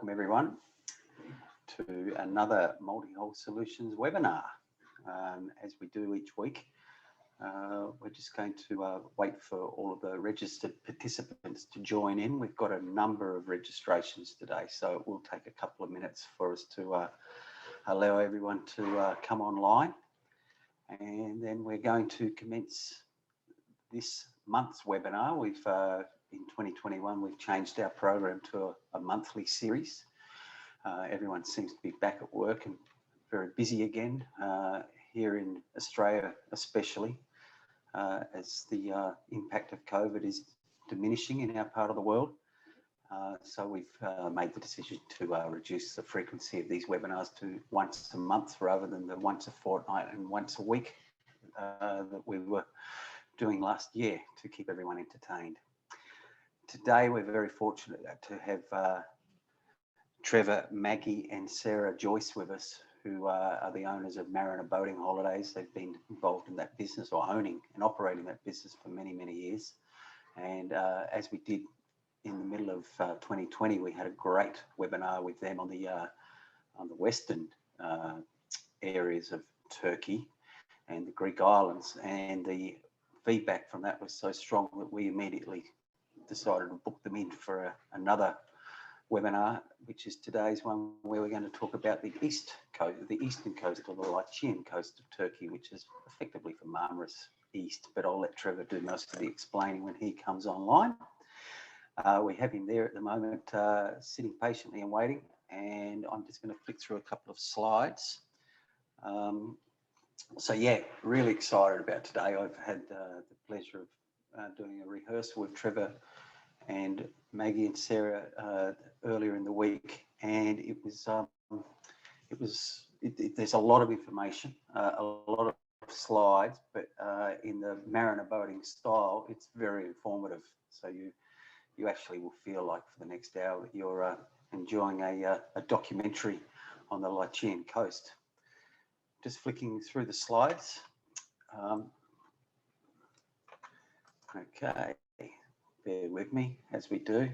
welcome everyone to another Multi-Hole Solutions webinar. As we do each week, we're just going to wait for all of the registered participants to join in. We've got a number of registrations today, so it will take a couple of minutes for us to allow everyone to come online. And then we're going to commence this month's webinar. We've in 2021, we've changed our program to a monthly series. Everyone seems to be back at work and very busy again, here in Australia especially, as the impact of COVID is diminishing in our part of the world. So we've made the decision to reduce the frequency of these webinars to once a month rather than the once a fortnight and once a week that we were doing last year to keep everyone entertained. Today we're very fortunate to have Trevor, Maggie and Sarah Joyce with us, who are the owners of Mariner Boating Holidays. They've been involved in that business, or owning and operating that business, for many, many years. And as we did in the middle of 2020, we had a great webinar with them on the western areas of Turkey and the Greek islands, and the feedback from that was so strong that we immediately decided to book them in for another webinar, which is today's one, where we're going to talk about the eastern coast, or the Lycian coast of Turkey, which is effectively from Marmaris east, but I'll let Trevor do most of the explaining when he comes online. We have him there at the moment, sitting patiently and waiting, and I'm just going to flick through a couple of slides. So yeah, really excited about today. I've had the pleasure of doing a rehearsal with Trevor and Maggie and Sarah earlier in the week, and there's a lot of information, a lot of slides, but in the Mariner boating style, it's very informative. So you actually will feel like for the next hour that you're enjoying a documentary on the Lycian coast. Just flicking through the slides. Okay, bear with me as we do.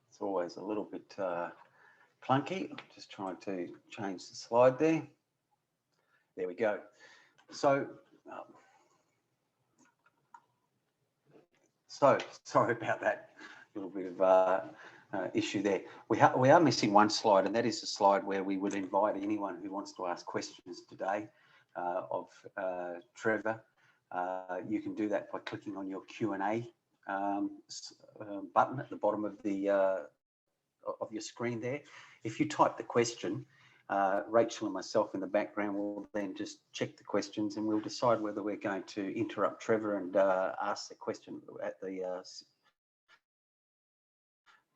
It's always a little bit clunky. I'm just trying to change the slide there. There we go. So, sorry about that little bit of issue there. We are missing one slide, and that is the slide where we would invite anyone who wants to ask questions today of Trevor. You can do that by clicking on your Q&A button at the bottom of your screen there. If you type the question, Rachel and myself in the background will then just check the questions, and we'll decide whether we're going to interrupt Trevor and ask the question at the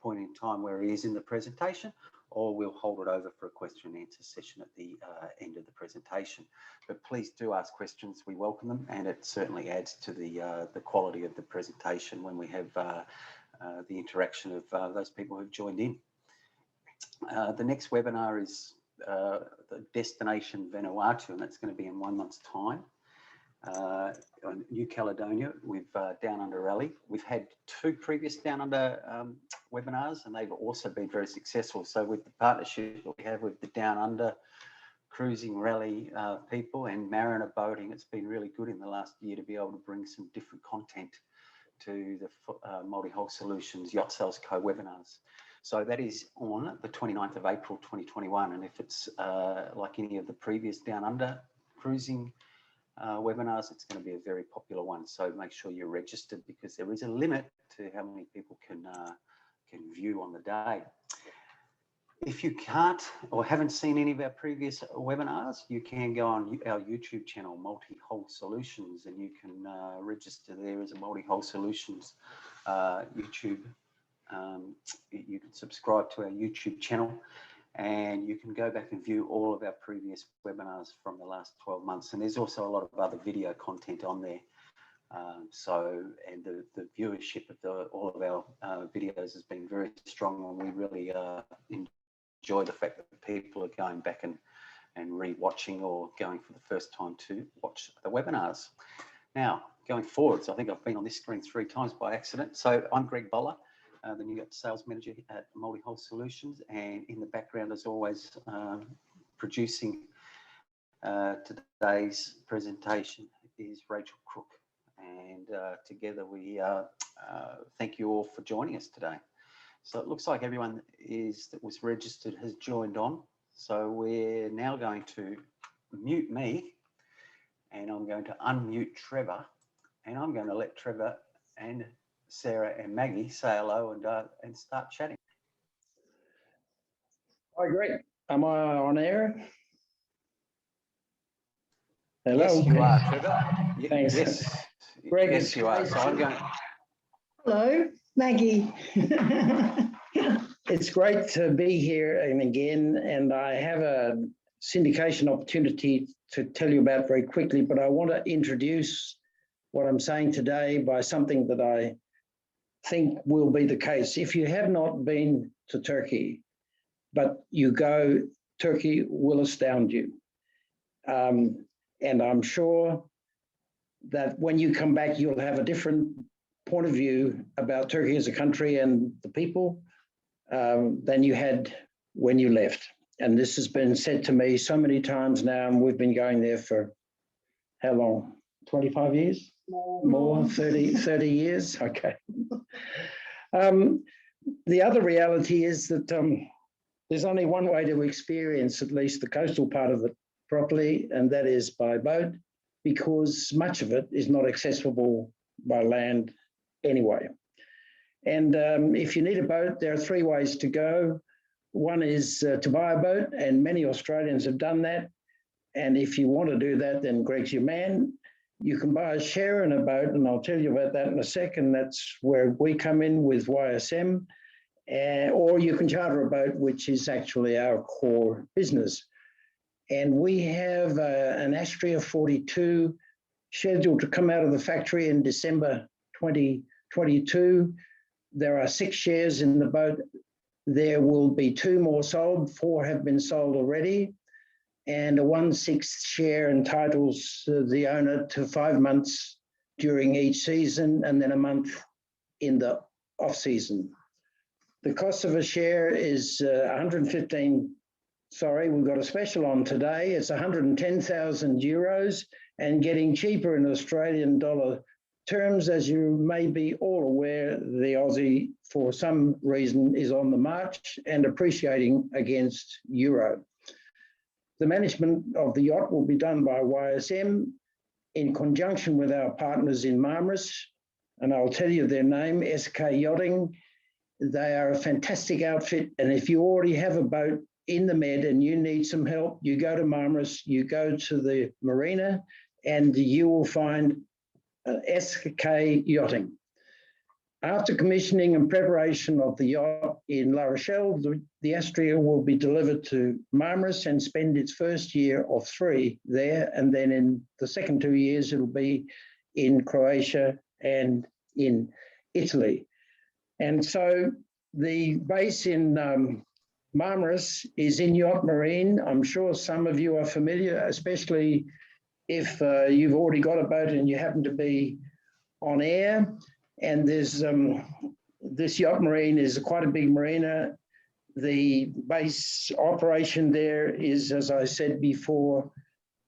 point in time where he is in the presentation, or we'll hold it over for a question and answer session at the end of the presentation. But please do ask questions. We welcome them, and it certainly adds to the quality of the presentation when we have the interaction of those people who've joined in. The next webinar is the destination Vanuatu, and that's going to be in 1 month's time. On New Caledonia with Down Under Rally. We've had 2 previous Down Under webinars, and they've also been very successful. So with the partnership that we have with the Down Under cruising rally people and Mariner boating, it's been really good in the last year to be able to bring some different content to the Multi-Hole Solutions Yacht Sales Co webinars. So that is on the 29th of April 2021, and if it's like any of the previous Down Under cruising webinars, it's going to be a very popular one. So make sure you're registered, because there is a limit to how many people can view on the day. If you can't or haven't seen any of our previous webinars, you can go on our YouTube channel, Multi-Hole Solutions, and you can register there as a Multi-Hole Solutions YouTube. You can subscribe to our YouTube channel, and you can go back and view all of our previous webinars from the last 12 months. And there's also a lot of other video content on there. And the viewership of all of our videos has been very strong, and we really enjoy the fact that people are going back and re-watching, or going for the first time to watch the webinars. Now, going forwards, I think I've been on this screen 3 times by accident. So I'm Greg Boller, the new sales manager at Multi-Hull Solutions, and in the background, as always, producing today's presentation is Rachel Crook, and together we thank you all for joining us today. So it looks like everyone that was registered has joined on. So we're now going to mute me, and I'm going to unmute Trevor, and I'm going to let Trevor and Sarah and Maggie say hello and start chatting. Hi, great. Am I on air? Hello. Yes, you are, Trevor. Thanks. Yes, Greg, yes, you are. So I'm going. Hello, Maggie. It's great to be here and again, and I have a syndication opportunity to tell you about very quickly, but I want to introduce what I'm saying today by something that I think will be the case. If you have not been to Turkey, but you go, Turkey will astound you. And I'm sure that when you come back, you'll have a different point of view about Turkey as a country and the people than you had when you left. And this has been said to me so many times now, and we've been going there for how long? 25 years? More 30 years? Okay. The other reality is that there's only one way to experience at least the coastal part of it properly, and that is by boat, because much of it is not accessible by land anyway. And if you need a boat, there are three ways to go. One is to buy a boat, and many Australians have done that. And if you want to do that, then Greg's your man. You can buy a share in a boat, and I'll tell you about that in a second. That's where we come in with YSM. Or you can charter a boat, which is actually our core business. And we have an Astrea 42 scheduled to come out of the factory in December 2022. There are 6 shares in the boat. There will be 2 more sold. 4 have been sold already. And a 1/6 share entitles the owner to 5 months during each season, and then a month in the off season. The cost of a share is 115. Sorry, we've got a special on today. It's 110,000 euros and getting cheaper in Australian dollar terms. As you may be all aware, the Aussie, for some reason, is on the march and appreciating against euro. The management of the yacht will be done by YSM in conjunction with our partners in Marmaris, and I'll tell you their name, SK Yachting. They are a fantastic outfit, and if you already have a boat in the Med and you need some help, you go to Marmaris, you go to the marina, and you will find SK Yachting. After commissioning and preparation of the yacht in La Rochelle, the Astrea will be delivered to Marmaris and spend its first year of 3 there, and then in the second 2 years, it'll be in Croatia and in Italy. And so the base in Marmaris is in Yacht Marine. I'm sure some of you are familiar, especially if you've already got a boat and you happen to be on air. And there's this Yacht Marine is quite a big marina. The base operation there is, as I said before,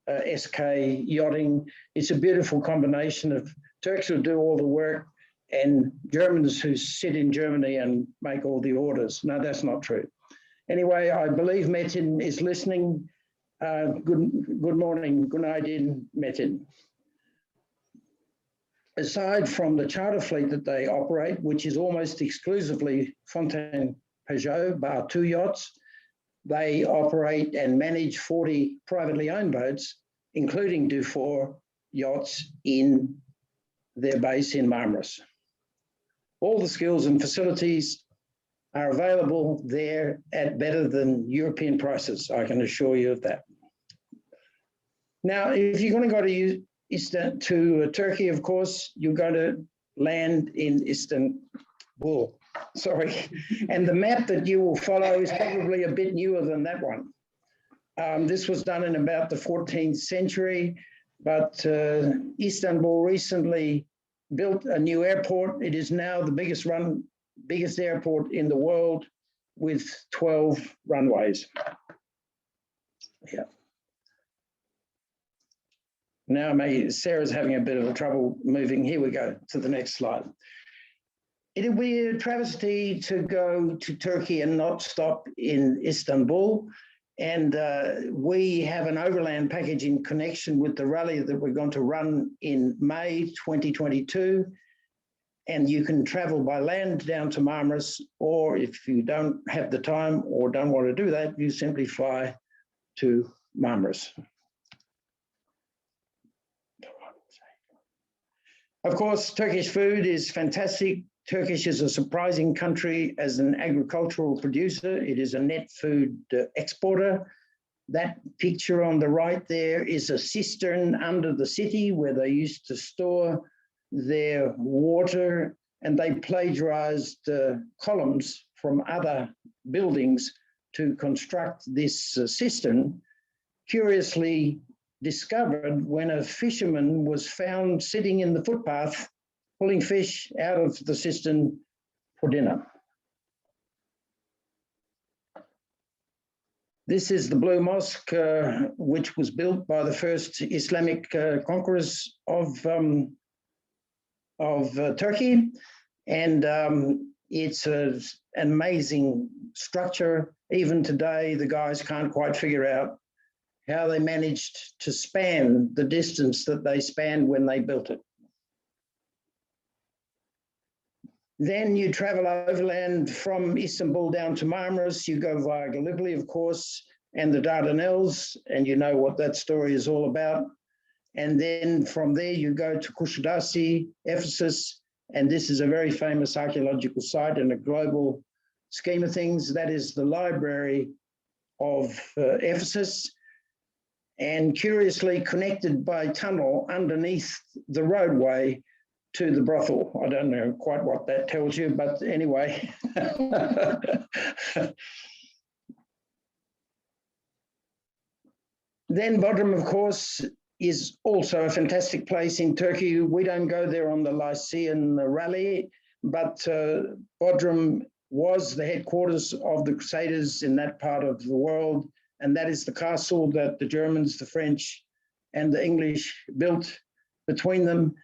SK Yachting. It's a beautiful combination of Turks who do all the work and Germans who sit in Germany and make all the orders. No, that's not true. Anyway, I believe Metin is listening. Good morning. Good night in Metin. Aside from the charter fleet that they operate, which is almost exclusively Fontaine Peugeot, bar 2 yachts, they operate and manage 40 privately owned boats, including Dufour yachts in their base in Marmaris. All the skills and facilities are available there at better than European prices, I can assure you of that. Now, if you're going to go to Turkey, of course, you're going to land in Istanbul. Sorry. And the map that you will follow is probably a bit newer than that one. This was done in about the 14th century, but Istanbul recently built a new airport. It is now the biggest biggest airport in the world with 12 runways. Yeah. Now, Sarah's having a bit of trouble moving. Here we go to the next slide. It would be a travesty to go to Turkey and not stop in Istanbul. And we have an overland package in connection with the rally that we're going to run in May 2022. And you can travel by land down to Marmaris, or if you don't have the time or don't want to do that, you simply fly to Marmaris. Of course, Turkish food is fantastic. Turkish is a surprising country as an agricultural producer. It is a net food exporter. That picture on the right there is a cistern under the city where they used to store their water, and they plagiarized columns from other buildings to construct this cistern. Curiously discovered when a fisherman was found sitting in the footpath pulling fish out of the cistern for dinner. This is the Blue Mosque, which was built by the first Islamic conquerors of Turkey. And it's an amazing structure. Even today, the guys can't quite figure out how they managed to span the distance that they spanned when they built it. Then you travel overland from Istanbul down to Marmaris. You go via Gallipoli, of course, and the Dardanelles, and you know what that story is all about. And then from there, you go to Kushadasi, Ephesus, and this is a very famous archaeological site in a global scheme of things. That is the library of Ephesus, and curiously connected by tunnel underneath the roadway to the brothel. I don't know quite what that tells you, but anyway. Then Bodrum, of course, is also a fantastic place in Turkey. We don't go there on the Lycian rally, but Bodrum was the headquarters of the Crusaders in that part of the world. And that is the castle that the Germans, the French, and the English built between them.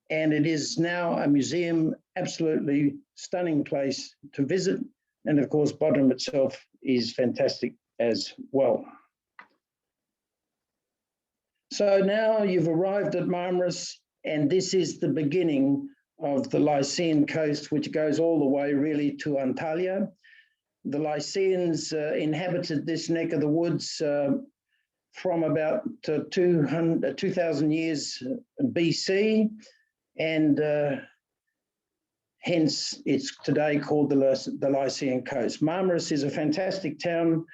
And it is now a museum, absolutely stunning place to visit. And of course, Bodrum itself is fantastic as well. So now you've arrived at Marmaris, and this is the beginning of the Lycian coast, which goes all the way really to Antalya. The Lycians inhabited this neck of the woods from about 2,000 years BC, and hence it's today called the Lycian coast. Marmaris is a fantastic town,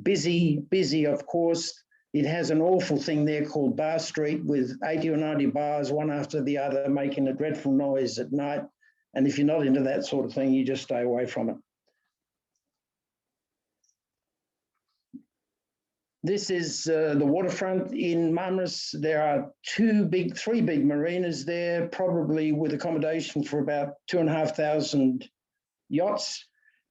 busy of course. It has an awful thing there called Bar Street with 80 or 90 bars, one after the other, making a dreadful noise at night. And if you're not into that sort of thing, you just stay away from it. This is the waterfront in Marmaris. There are three big marinas there, probably with accommodation for about 2,500 yachts.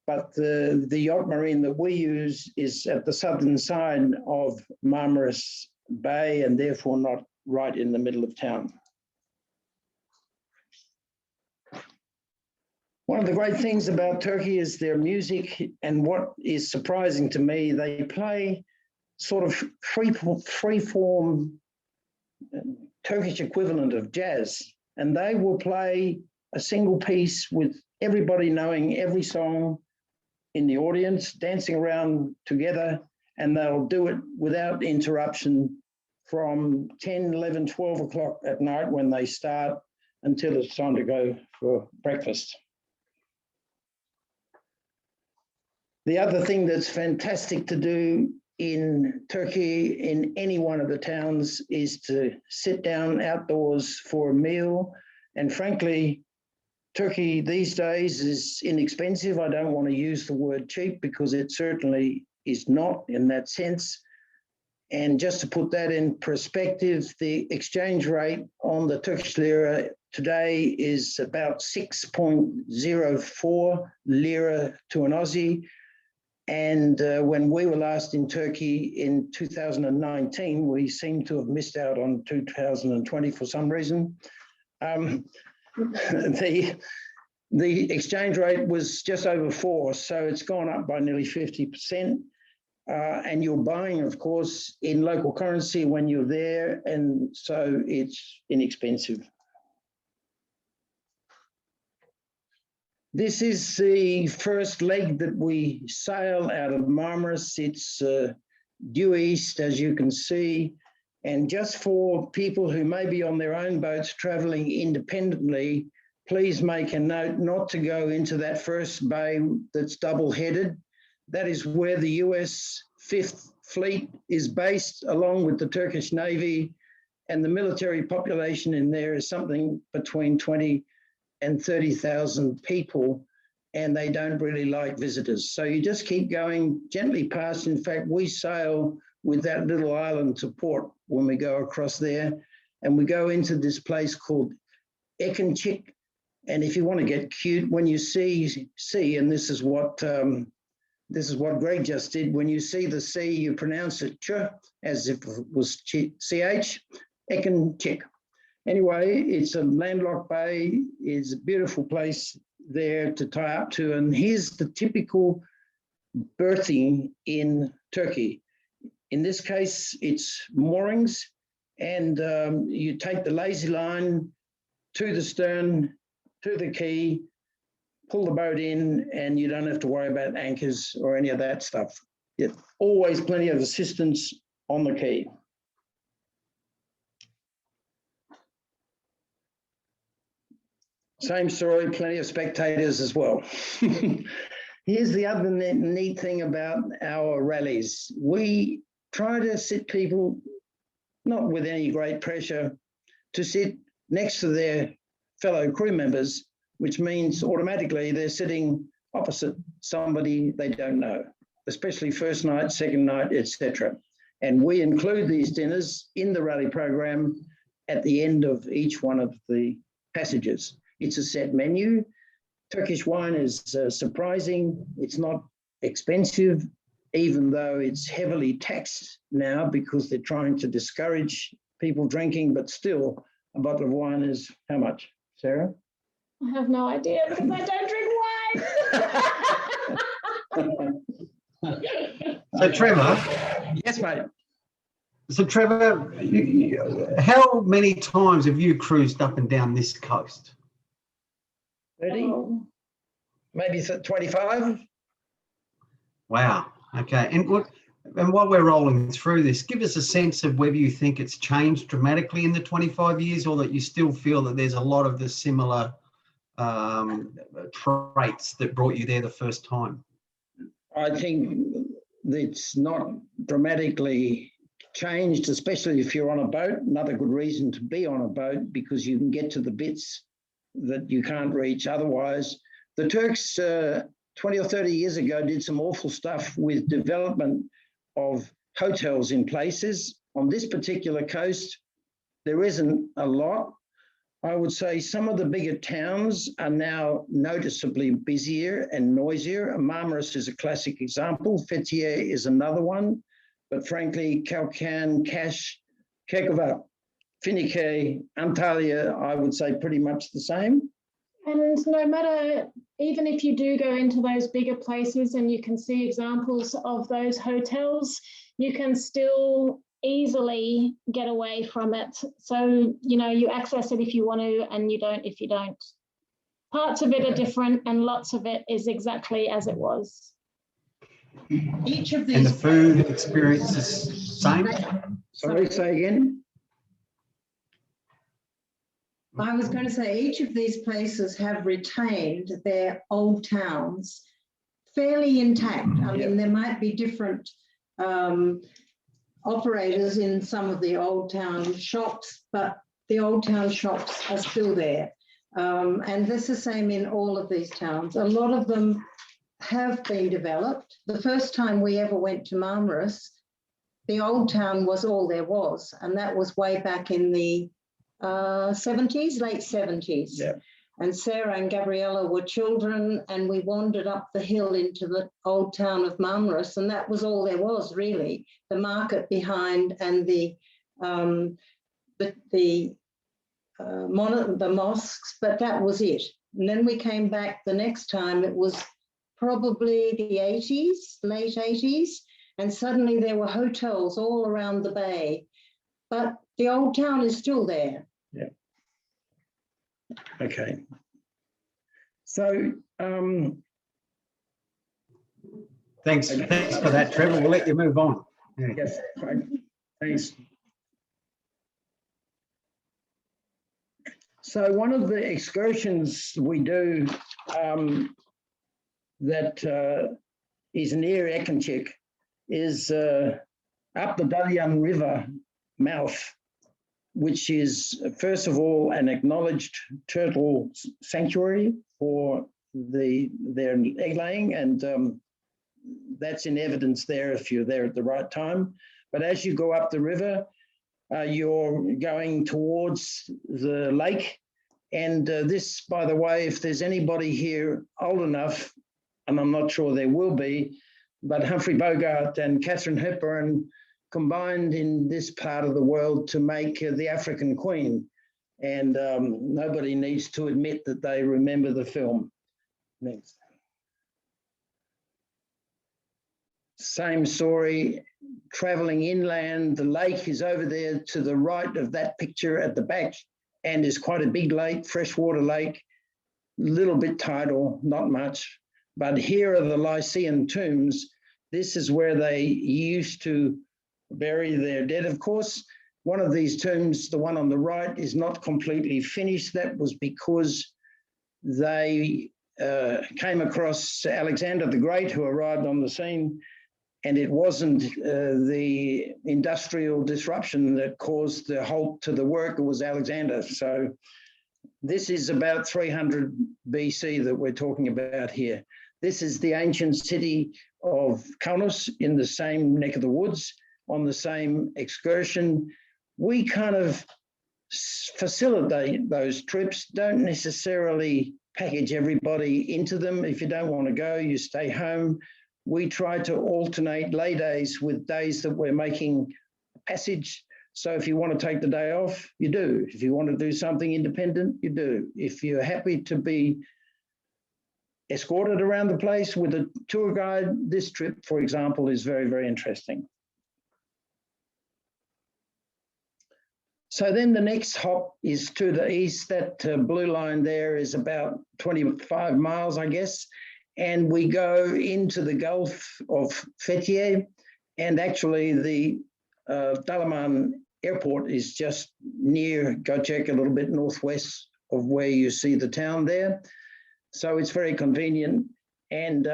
But the yacht marine that we use is at the southern side of Marmaris Bay and therefore not right in the middle of town. One of the great things about Turkey is their music, and what is surprising to me, they play sort of free-form Turkish equivalent of jazz, and they will play a single piece with everybody knowing every song in the audience, dancing around together, and they'll do it without interruption from 10, 11, 12 o'clock at night when they start until it's time to go for breakfast. The other thing that's fantastic to do in Turkey, in any one of the towns, is to sit down outdoors for a meal. And frankly, Turkey these days is inexpensive. I don't want to use the word cheap because it certainly is not in that sense. And just to put that in perspective, the exchange rate on the Turkish lira today is about 6.04 lira to an Aussie. And when we were last in Turkey in 2019, we seem to have missed out on 2020 for some reason. The exchange rate was just over 4, so it's gone up by nearly 50%. And you're buying, of course, in local currency when you're there, and so it's inexpensive. This is the first leg that we sail out of Marmaris. It's due east, as you can see. And just for people who may be on their own boats traveling independently, please make a note not to go into that first bay that's double-headed. That is where the US 5th Fleet is based, along with the Turkish Navy, and the military population in there is something between 20 and 30,000 people, and they don't really like visitors. So you just keep going gently past. In fact, we sail with that little island to port when we go across there, and we go into this place called Ekinchik. And if you want to get cute, when you see, and this is what Greg just did, when you see the C, you pronounce it ch, as if it was ch, Ekinchik. Anyway, it's a landlocked bay. It's a beautiful place there to tie up to. And here's the typical berthing in Turkey. In this case, it's moorings, and you take the lazy line to the stern, to the quay, pull the boat in, and you don't have to worry about anchors or any of that stuff. There's always plenty of assistance on the quay. Same story, plenty of spectators as well. Here's the other neat thing about our rallies. We try to sit people, not with any great pressure, to sit next to their fellow crew members, which means automatically they're sitting opposite somebody they don't know, especially first night, second night, etc. And we include these dinners in the rally program at the end of each one of the passages. It's a set menu. Turkish wine is surprising. It's not expensive, even though it's heavily taxed now because they're trying to discourage people drinking, but still a bottle of wine is how much, Sarah? I have no idea because I don't drink wine. So Trevor. Yes, mate. So Trevor, how many times have you cruised up and down this coast? 30, maybe 25. Wow. Okay. And while we're rolling through this, give us a sense of whether you think it's changed dramatically in the 25 years, or that you still feel that there's a lot of the similar traits that brought you there the first time. I think it's not dramatically changed, especially if you're on a boat. Another good reason to be on a boat, because you can get to the bits that you can't reach otherwise. The Turks 20 or 30 years ago did some awful stuff with development of hotels in places. On this particular coast, there isn't a lot. I would say some of the bigger towns are now noticeably busier and noisier. Marmaris is a classic example. Fethiye is another one. But frankly, Kalkan, Kaş, Kekova, Finike, Antalya, I would say pretty much the same. And no matter, even if you do go into those bigger places and you can see examples of those hotels, you can still easily get away from it. So, you know, you access it if you want to, and you don't if you don't. Parts of it are different, and lots of it is exactly as it was. Each of these. And the food experience is same? Sorry, say again? I was going to say each of these places have retained their old towns fairly intact. I mean, there might be different operators in some of the old town shops, but the old town shops are still there. And this is the same in all of these towns. A lot of them have been developed. The first time we ever went to Marmaris, the old town was all there was, and that was way back in the 70s, late 70s. Yeah. And Sarah and Gabriella were children, and we wandered up the hill into the old town of Marmaris, and that was all there was, really. The market behind and the mosques, but that was it. And then we came back the next time. It was probably the 80s, late 80s, and suddenly there were hotels all around the bay. But the old town is still there. Yeah. Okay. So Thanks for that, Trevor. We'll let you move on. Yeah. yes, right. Thanks. So one of the excursions we do that is near Ekenchik is up the Dalyan River mouth, which is, first of all, an acknowledged turtle sanctuary for their egg laying, and that's in evidence there if you're there at the right time. But as you go up the river, you're going towards the lake. And this, by the way, if there's anybody here old enough, and I'm not sure there will be, but Humphrey Bogart and Catherine Hepburn combined in this part of the world to make the African Queen. And nobody needs to admit that they remember the film. Next. Same story, traveling inland. The lake is over there to the right of that picture at the back, and is quite a big lake, freshwater lake, little bit tidal, not much. But here are the Lycian tombs. This is where they used to bury their dead. Of course, one of these tombs, the one on the right, is not completely finished. That was because they came across Alexander the Great, who arrived on the scene, and it wasn't the industrial disruption that caused the halt to the work, it was Alexander. So this is about 300 BC that we're talking about here. This is the ancient city of Kaunas in the same neck of the woods, on the same excursion. We kind of facilitate those trips, don't necessarily package everybody into them. If you don't want to go, you stay home. We try to alternate lay days with days that we're making a passage. So if you want to take the day off, you do. If you want to do something independent, you do. If you're happy to be escorted around the place with a tour guide, this trip, for example, is very, very interesting. So then the next hop is to the east. That blue line there is about 25 miles, I guess. And we go into the Gulf of Fethiye. And actually the Dalaman airport is just near Göcek, a little bit northwest of where you see the town there. So it's very convenient. And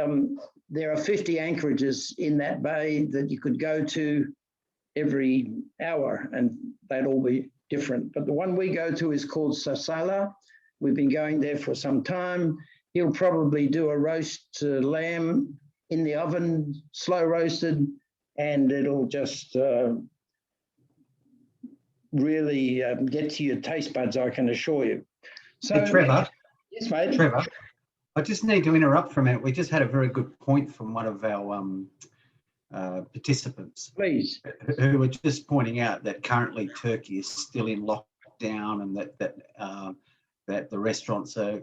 there are 50 anchorages in that bay that you could go to every hour, and they'd all be different. But the one we go to is called Sarsala. We've been going there for some time. He'll probably do a roast lamb in the oven, slow roasted, and it'll just really get to your taste buds, I can assure you. So, Hey, Trevor. Yes, mate. Trevor, I just need to interrupt for a minute. We just had a very good point from one of our participants. Please. Who were just pointing out that currently Turkey is still in lockdown, and that the restaurants are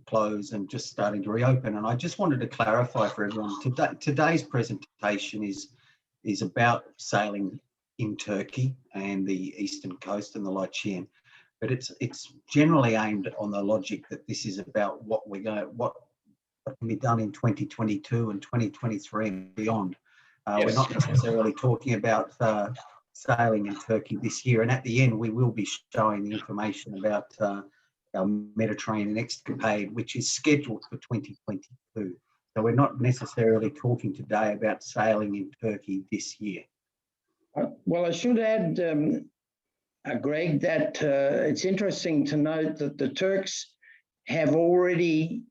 closed and just starting to reopen. And I just wanted to clarify for everyone, today's presentation is about sailing in Turkey and the eastern coast and the Lycian, but it's generally aimed on the logic that this is about what can be done in 2022 and 2023 and beyond. Yes. We're not necessarily talking about sailing in Turkey this year, and at the end we will be showing the information about our Mediterranean escapade, which is scheduled for 2022. So we're not necessarily talking today about sailing in Turkey this year. Well, I should add, Greg, that it's interesting to note that the Turks have already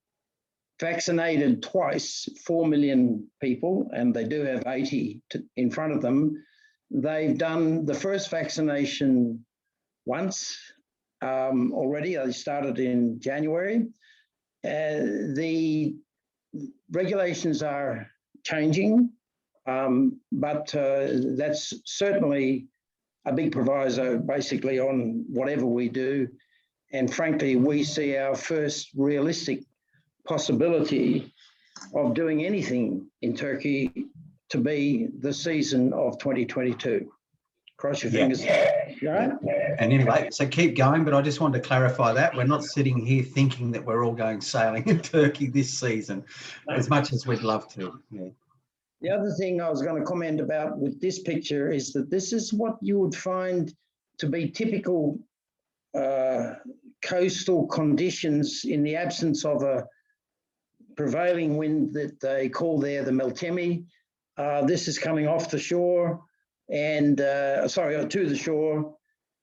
vaccinated twice 4 million people, and they do have 80 in front of them. they've done the first vaccination once already. They started in January. The regulations are changing, but that's certainly a big proviso basically on whatever we do. And frankly, we see our first realistic possibility of doing anything in Turkey to be the season of 2022. Cross your fingers. Right? And anyway, so keep going, but I just wanted to clarify that we're not sitting here thinking that we're all going sailing in Turkey this season, as much as we'd love to. Yeah. The other thing I was going to comment about with this picture is that this is what you would find to be typical coastal conditions in the absence of a prevailing wind that they call there the Meltemi. This is coming off the shore and, to the shore.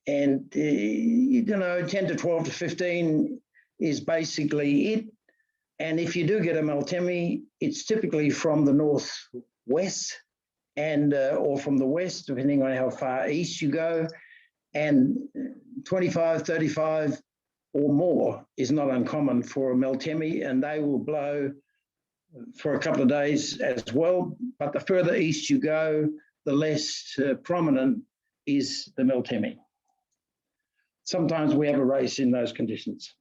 And, 10 to 12 to 15 is basically it. And if you do get a Meltemi, it's typically from the northwest and or from the west, depending on how far east you go. And 25, 35 or more is not uncommon for a Meltemi, and they will blow for a couple of days as well. But the further east you go, the less prominent is the Meltemi. Sometimes we have a race in those conditions.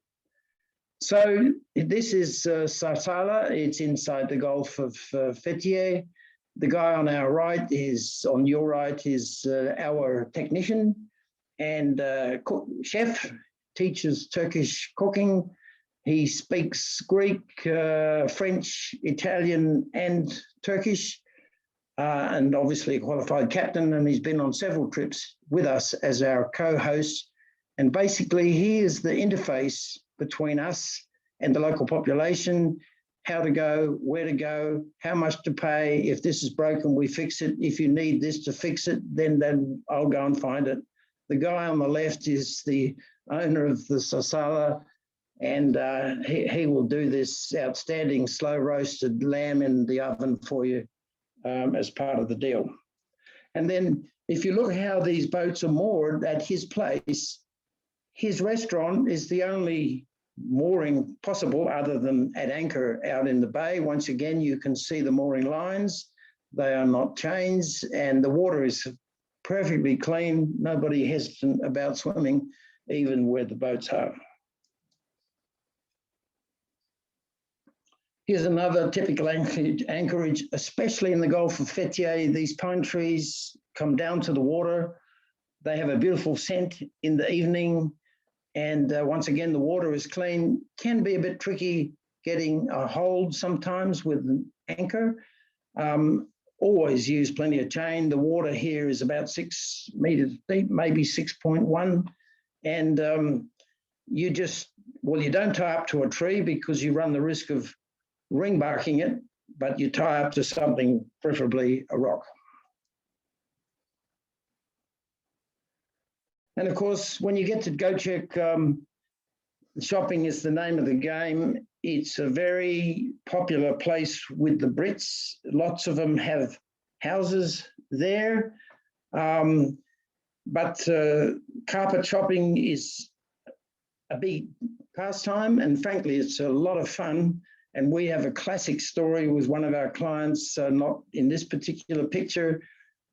So this is Sarsala. It's inside the Gulf of Fethiye. The guy on your right is our technician and chef, teaches Turkish cooking. He speaks Greek, French, Italian, and Turkish, and obviously a qualified captain, and he's been on several trips with us as our co-host. And basically, he is the interface between us and the local population, how to go, where to go, how much to pay. If this is broken, we fix it. If you need this to fix it, then I'll go and find it. The guy on the left is the owner of the Sarsala, and he will do this outstanding slow roasted lamb in the oven for you as part of the deal. And then if you look how these boats are moored at his place, his restaurant is the only mooring possible other than at anchor out in the bay. Once again, you can see the mooring lines. They are not chains, and the water is perfectly clean. Nobody hesitant about swimming, even where the boats are. Here's another typical anchorage, especially in the Gulf of Fethiye. These pine trees come down to the water. They have a beautiful scent in the evening. And once again, the water is clean. Can be a bit tricky getting a hold sometimes with an anchor. Always use plenty of chain. The water here is about 6 meters deep, maybe 6.1. And you don't tie up to a tree because you run the risk of ring barking it, but you tie up to something, preferably a rock. And of course, when you get to Göcek, shopping is the name of the game. It's a very popular place with the Brits. Lots of them have houses there. But carpet shopping is a big pastime, and frankly, it's a lot of fun. And we have a classic story with one of our clients, not in this particular picture,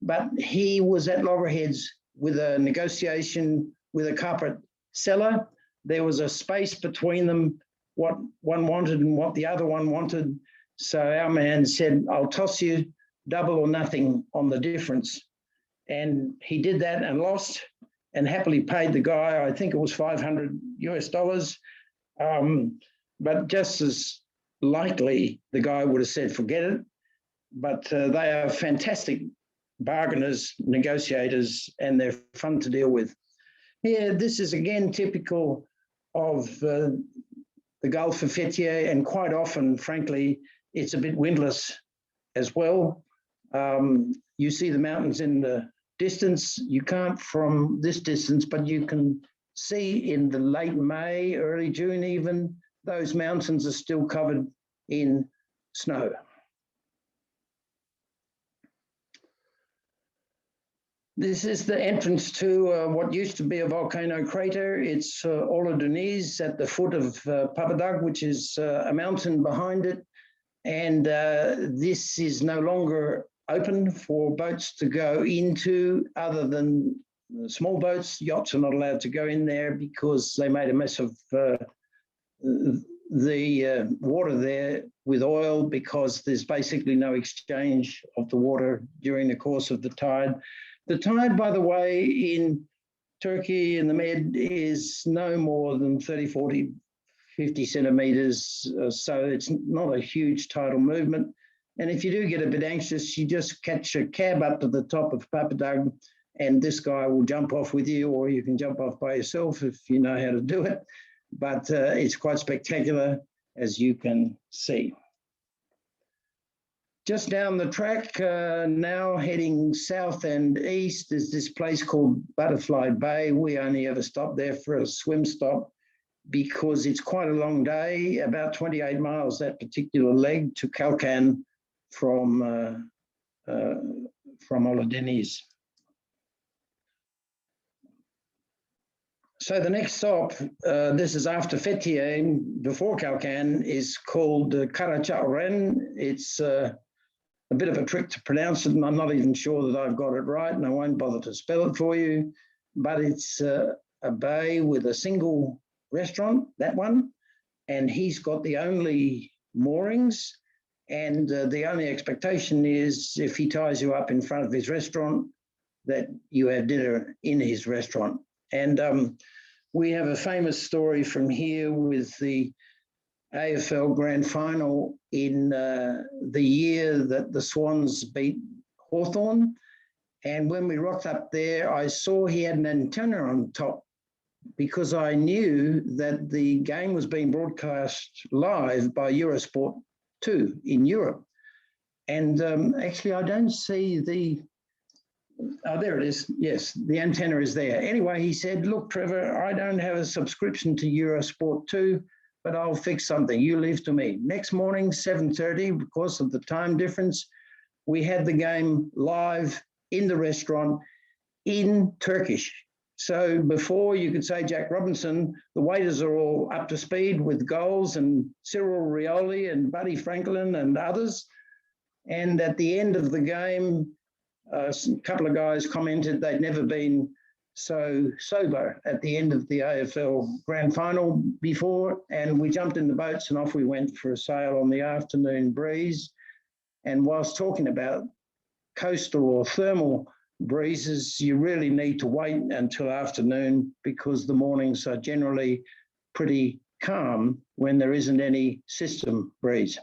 but he was at loggerheads with a negotiation with a carpet seller. There was a space between them, what one wanted and what the other one wanted. So our man said, I'll toss you double or nothing on the difference. And he did that and lost and happily paid the guy, I think it was $500 US. But just as likely, the guy would have said, forget it. But they are fantastic bargainers, negotiators, and they're fun to deal with. Here, this is again typical of the Gulf of Fethiye, and quite often, frankly, it's a bit windless as well. You see the mountains in the distance. You can't from this distance, but you can see in the late May, early June even, those mountains are still covered in snow. This is the entrance to what used to be a volcano crater. It's Olodeniz at the foot of Papadag, which is a mountain behind it. And this is no longer open for boats to go into, other than small boats. Yachts are not allowed to go in there because they made a mess of the water there with oil, because there's basically no exchange of the water during the course of the tide. The tide, by the way, in Turkey in the Med is no more than 30, 40, 50 centimeters. So it's not a huge tidal movement. And if you do get a bit anxious, you just catch a cab up to the top of Papadag, and this guy will jump off with you, or you can jump off by yourself if you know how to do it. But it's quite spectacular, as you can see. Just down the track, now heading south and east, is this place called Butterfly Bay. We only ever stop there for a swim stop because it's quite a long day, about 28 miles, that particular leg to Kalkan from Olodeniz. So the next stop, this is after Fethiye, before Kalkan, is called Karacaoren. It's a bit of a trick to pronounce it, and I'm not even sure that I've got it right, and I won't bother to spell it for you, but it's a bay with a single restaurant, that one, and he's got the only moorings, and the only expectation is if he ties you up in front of his restaurant, that you have dinner in his restaurant. And we have a famous story from here with the AFL Grand Final in the year that the Swans beat Hawthorn. And when we rocked up there, I saw he had an antenna on top, because I knew that the game was being broadcast live by Eurosport 2 in Europe. And actually, I don't see the, oh, there it is. Yes, the antenna is there. Anyway, he said, look, Trevor, I don't have a subscription to Eurosport 2, but I'll fix something. You leave to me. Next morning, 7:30, because of the time difference, we had the game live in the restaurant in Turkish. So before you could say Jack Robinson, the waiters are all up to speed with goals, and Cyril Rioli and Buddy Franklin and others. And at the end of the game, a couple of guys commented they'd never been so sober at the end of the AFL Grand Final before, and we jumped in the boats and off we went for a sail on the afternoon breeze. And whilst talking about coastal or thermal breezes, you really need to wait until afternoon, because the mornings are generally pretty calm when there isn't any system breeze.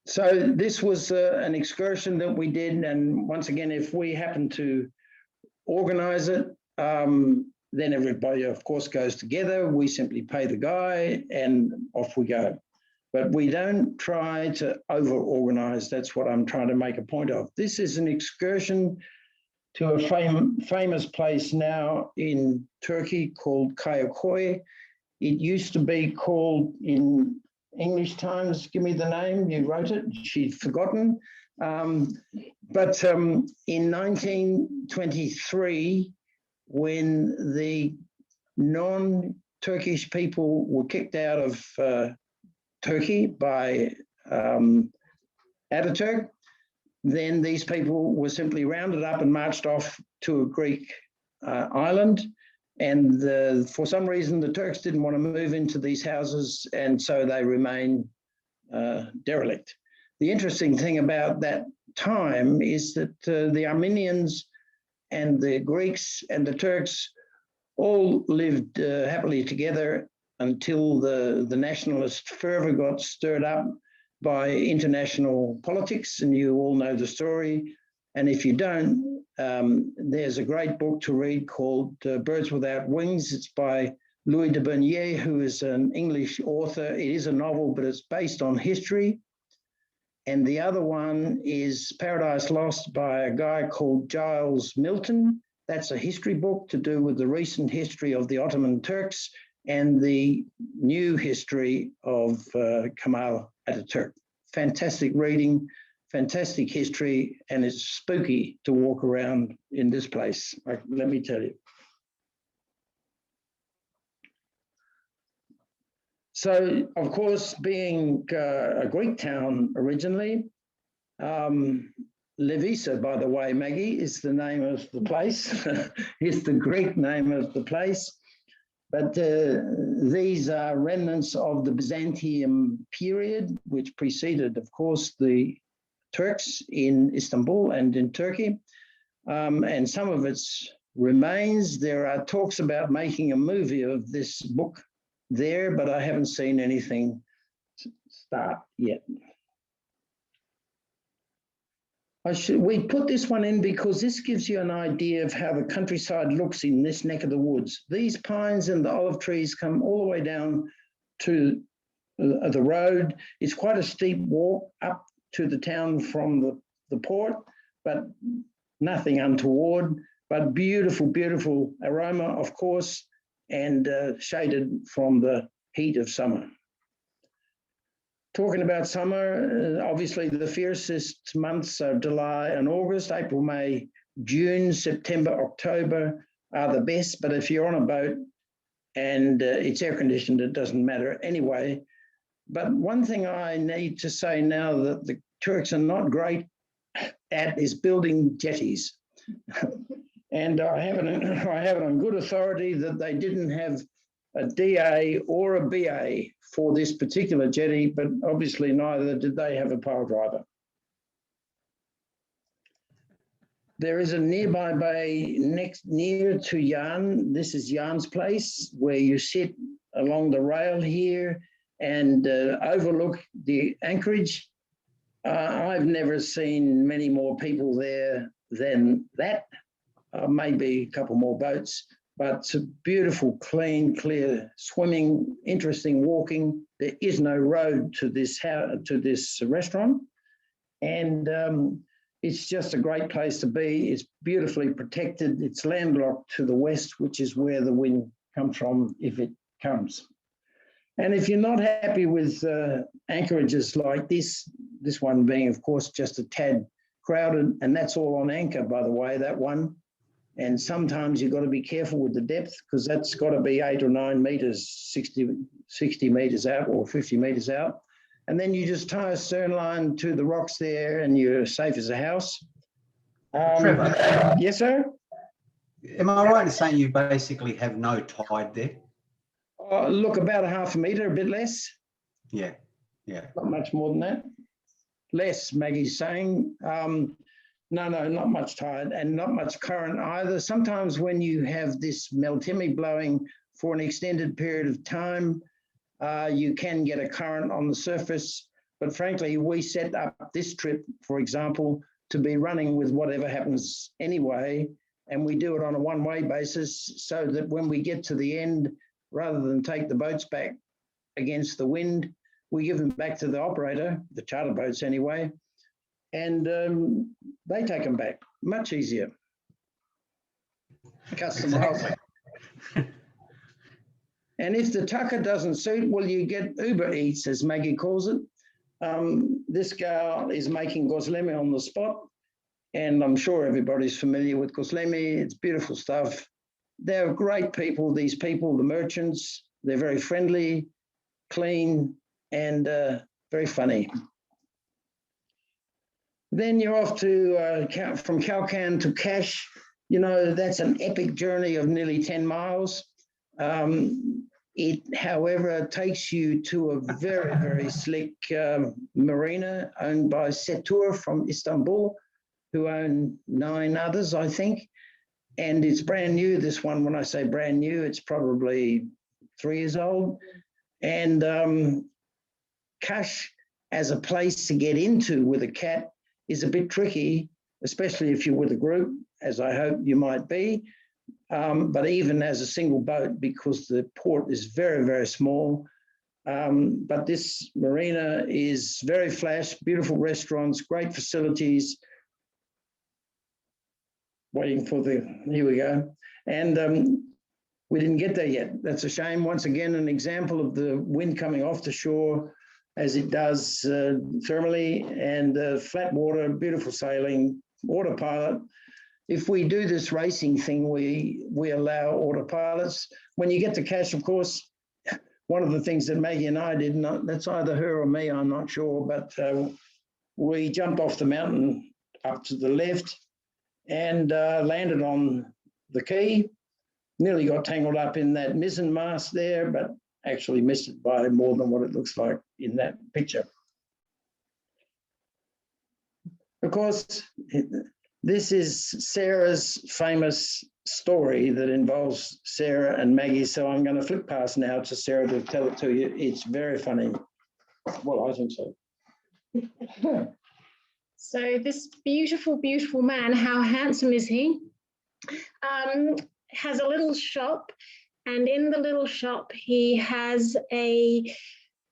So this was an excursion that we did, and once again, if we happen to organise it, then everybody, of course, goes together. We simply pay the guy and off we go. But we don't try to over-organise. That's what I'm trying to make a point of. This is an excursion to a famous place now in Turkey called Kayakoy. It used to be called, in English Times, give me the name, you wrote it, she'd forgotten. But in 1923, when the non-Turkish people were kicked out of Turkey by Ataturk, then these people were simply rounded up and marched off to a Greek island. And for some reason, the Turks didn't want to move into these houses, and so they remain derelict. The interesting thing about that time is that the Armenians and the Greeks and the Turks all lived happily together until the nationalist fervour got stirred up by international politics, and you all know the story. And if you don't, there's a great book to read called Birds Without Wings. It's by Louis de Bernier, who is an English author. It is a novel, but it's based on history. And the other one is Paradise Lost by a guy called Giles Milton. That's a history book to do with the recent history of the Ottoman Turks and the new history of Kemal Ataturk. Fantastic reading, fantastic history, and it's spooky to walk around in this place, let me tell you. So, of course, being a Greek town originally, Levisa, by the way, Maggie, is the name of the place. It's the Greek name of the place. But these are remnants of the Byzantium period, which preceded, of course, the Turks in Istanbul and in Turkey. And some of its remains. There are talks about making a movie of this book there, but I haven't seen anything start yet. We put this one in because this gives you an idea of how the countryside looks in this neck of the woods. These pines and the olive trees come all the way down to the road. It's quite a steep walk up to the town from the port, but nothing untoward, but beautiful, beautiful aroma, of course, and shaded from the heat of summer. Talking about summer, obviously the fiercest months are July and August. April, May, June, September, October are the best. But if you're on a boat and it's air conditioned, it doesn't matter anyway. But one thing I need to say now that the Turks are not great at is building jetties. And I have it on good authority that they didn't have a DA or a BA for this particular jetty, but obviously neither did they have a pile driver. There is a nearby bay near to Yarn. This is Yarn's place, where you sit along the rail here and overlook the anchorage. I've never seen many more people there than that. Maybe a couple more boats, but it's a beautiful, clean, clear swimming, interesting walking. There is no road to this restaurant, and it's just a great place to be. It's beautifully protected. It's landlocked to the west, which is where the wind comes from if it comes. And if you're not happy with anchorages like this one being, of course, just a tad crowded, and that's all on anchor, by the way, that one. And sometimes you've got to be careful with the depth because that's got to be 8 or 9 meters, 60 meters out or 50 meters out. And then you just tie a stern line to the rocks there and you're safe as a house. Trevor? Yes, sir? Am I right in saying you basically have no tide there? Look, about a half a metre, a bit less. Yeah. Not much more than that. Less, Maggie's saying. No, not much tide and not much current either. Sometimes when you have this meltemi blowing for an extended period of time, you can get a current on the surface. But frankly, we set up this trip, for example, to be running with whatever happens anyway. And we do it on a one-way basis so that when we get to the end, rather than take the boats back against the wind, we give them back to the operator, the charter boats anyway, and they take them back. Much easier. Customized. And if the tucker doesn't suit, well, you get Uber Eats, as Maggie calls it. This gal is making gozleme on the spot, and I'm sure everybody's familiar with gozleme. It's beautiful stuff. They're great people, these people, the merchants. They're very friendly, clean, and very funny. Then you're off to, from Kalkan to Kash. You know, that's an epic journey of nearly 10 miles. It, however, takes you to a very, very slick marina owned by Setur from Istanbul, who own 9 others, I think. And it's brand new, this one. When I say brand new, it's probably 3 years old. And Kash, as a place to get into with a cat, is a bit tricky, especially if you're with a group, as I hope you might be. But even as a single boat, because the port is very, very small. But this marina is very flash, beautiful restaurants, great facilities. Waiting for here we go. And we didn't get there yet. That's a shame. Once again, an example of the wind coming off the shore as it does thermally, and flat water, beautiful sailing, autopilot. If we do this racing thing, we allow autopilots. When you get to cash, of course, one of the things that Maggie and I did, that's either her or me, I'm not sure, but we jumped off the mountain up to the left and landed on the quay. Nearly got tangled up in that mizzen mast there, but actually missed it by more than what it looks like in that picture. Of course, this is Sarah's famous story that involves Sarah and Maggie. So I'm going to flip past now to Sarah to tell it to you. It's very funny. Well, I think so. So this beautiful, beautiful man, how handsome is he? Has a little shop, and in the little shop he has a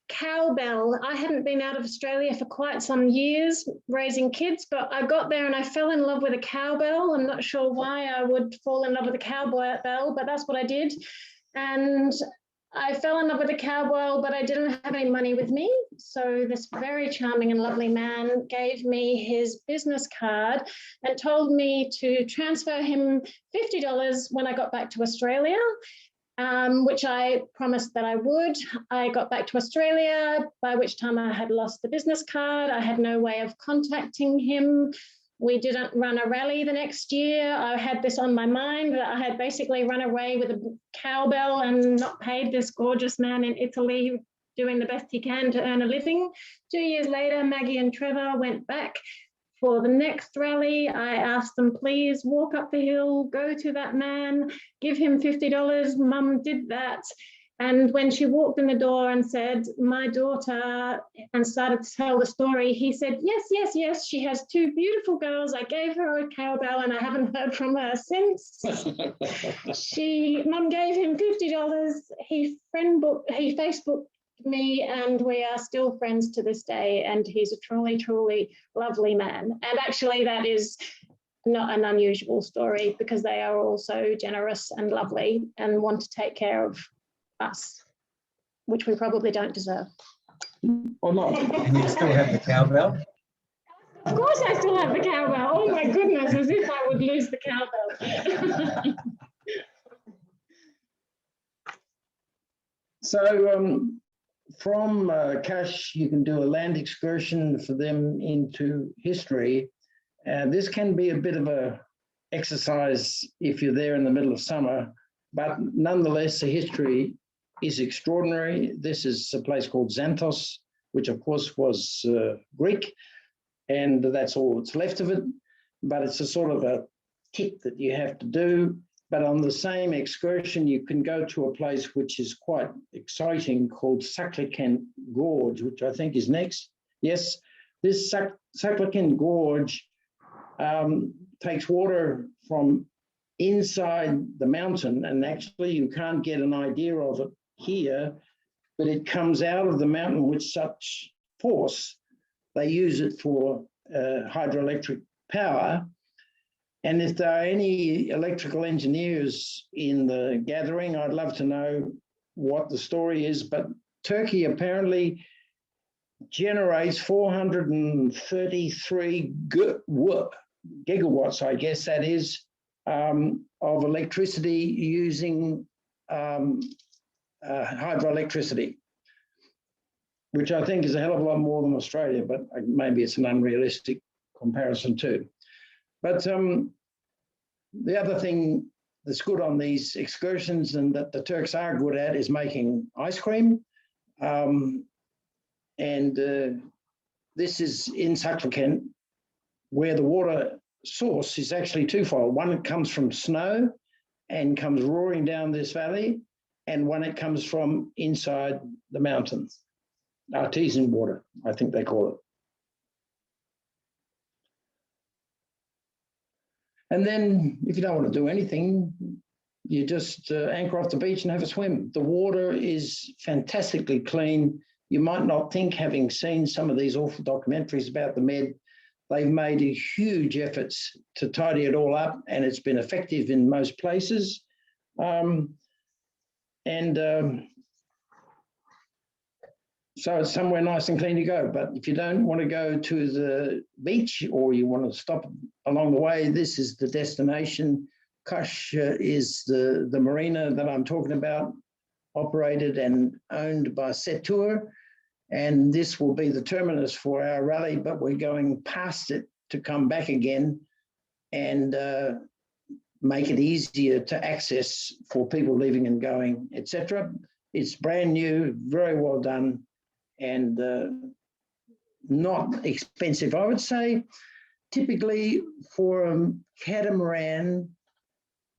cowbell. I hadn't been out of Australia for quite some years raising kids, but I got there and I fell in love with a cowbell. I'm not sure why I would fall in love with a cowbell, but that's what I did. And I fell in love with a cowbell, but I didn't have any money with me. So this very charming and lovely man gave me his business card and told me to transfer him $50 when I got back to Australia, which I promised that I would. I got back to Australia, by which time I had lost the business card. I had no way of contacting him. We didn't run a rally the next year. I had this on my mind that I had basically run away with a cowbell and not paid this gorgeous man in Italy doing the best he can to earn a living. 2 years later, Maggie and Trevor went back for the next rally. I asked them, please walk up the hill, go to that man, give him $50. Mum did that. And when she walked in the door and said, my daughter, and started to tell the story, he said, yes, yes, yes, she has 2 beautiful girls. I gave her a cowbell and I haven't heard from her since. Mum gave him $50. He Facebooked me and we are still friends to this day. And he's a truly, truly lovely man. And actually that is not an unusual story because they are all so generous and lovely and want to take care of us, which we probably don't deserve. Or not. And you still have the cowbell? Of course I still have the cowbell. Oh my goodness, as if I would lose the cowbell. So from Cash, you can do a land excursion for them into history. This can be a bit of a exercise if you're there in the middle of summer, but nonetheless, the history is extraordinary. This is a place called Xanthos, which of course was Greek, and that's all that's left of it. But it's a sort of a kit that you have to do. But on the same excursion, you can go to a place which is quite exciting called Saklikan Gorge, which I think is next. Yes, this Saklikan Gorge takes water from inside the mountain, and actually you can't get an idea of it here, but it comes out of the mountain with such force. They use it for hydroelectric power. And if there are any electrical engineers in the gathering, I'd love to know what the story is. But Turkey apparently generates 433 gigawatts, I guess that is, of electricity using hydroelectricity, which I think is a hell of a lot more than Australia, but maybe it's an unrealistic comparison too. But the other thing that's good on these excursions and that the Turks are good at is making ice cream. This is in Saklikan, where the water source is actually twofold. One, it comes from snow and comes roaring down this valley, and one, it comes from inside the mountains. Artesian water, I think they call it. And then if you don't want to do anything, you just anchor off the beach and have a swim. The water is fantastically clean. You might not think, having seen some of these awful documentaries about the Med, they've made huge efforts to tidy it all up, and it's been effective in most places. So it's somewhere nice and clean to go. But if you don't want to go to the beach or you want to stop along the way, this is the destination. Kash is the marina that I'm talking about, operated and owned by Setur. And this will be the terminus for our rally, but we're going past it to come back again and make it easier to access for people leaving and going, etc. It's brand new, very well done, and not expensive. I would say typically for a catamaran,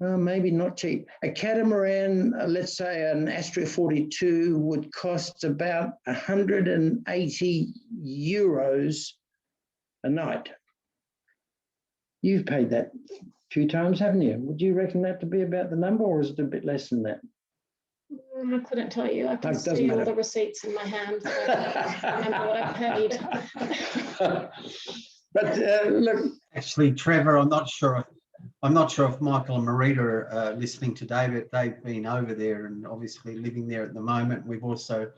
maybe not cheap. A catamaran, let's say an Astrea 42 would cost about 180 euros a night. You've paid that a few times, haven't you? Would you reckon that to be about the number, or is it a bit less than that? I couldn't tell you. I can see all the receipts in my hand. So I don't remember what I paid. But look, Actually, Trevor, I'm not sure if Michael and Marita are listening today, but they've been over there and obviously living there at the moment. We've also,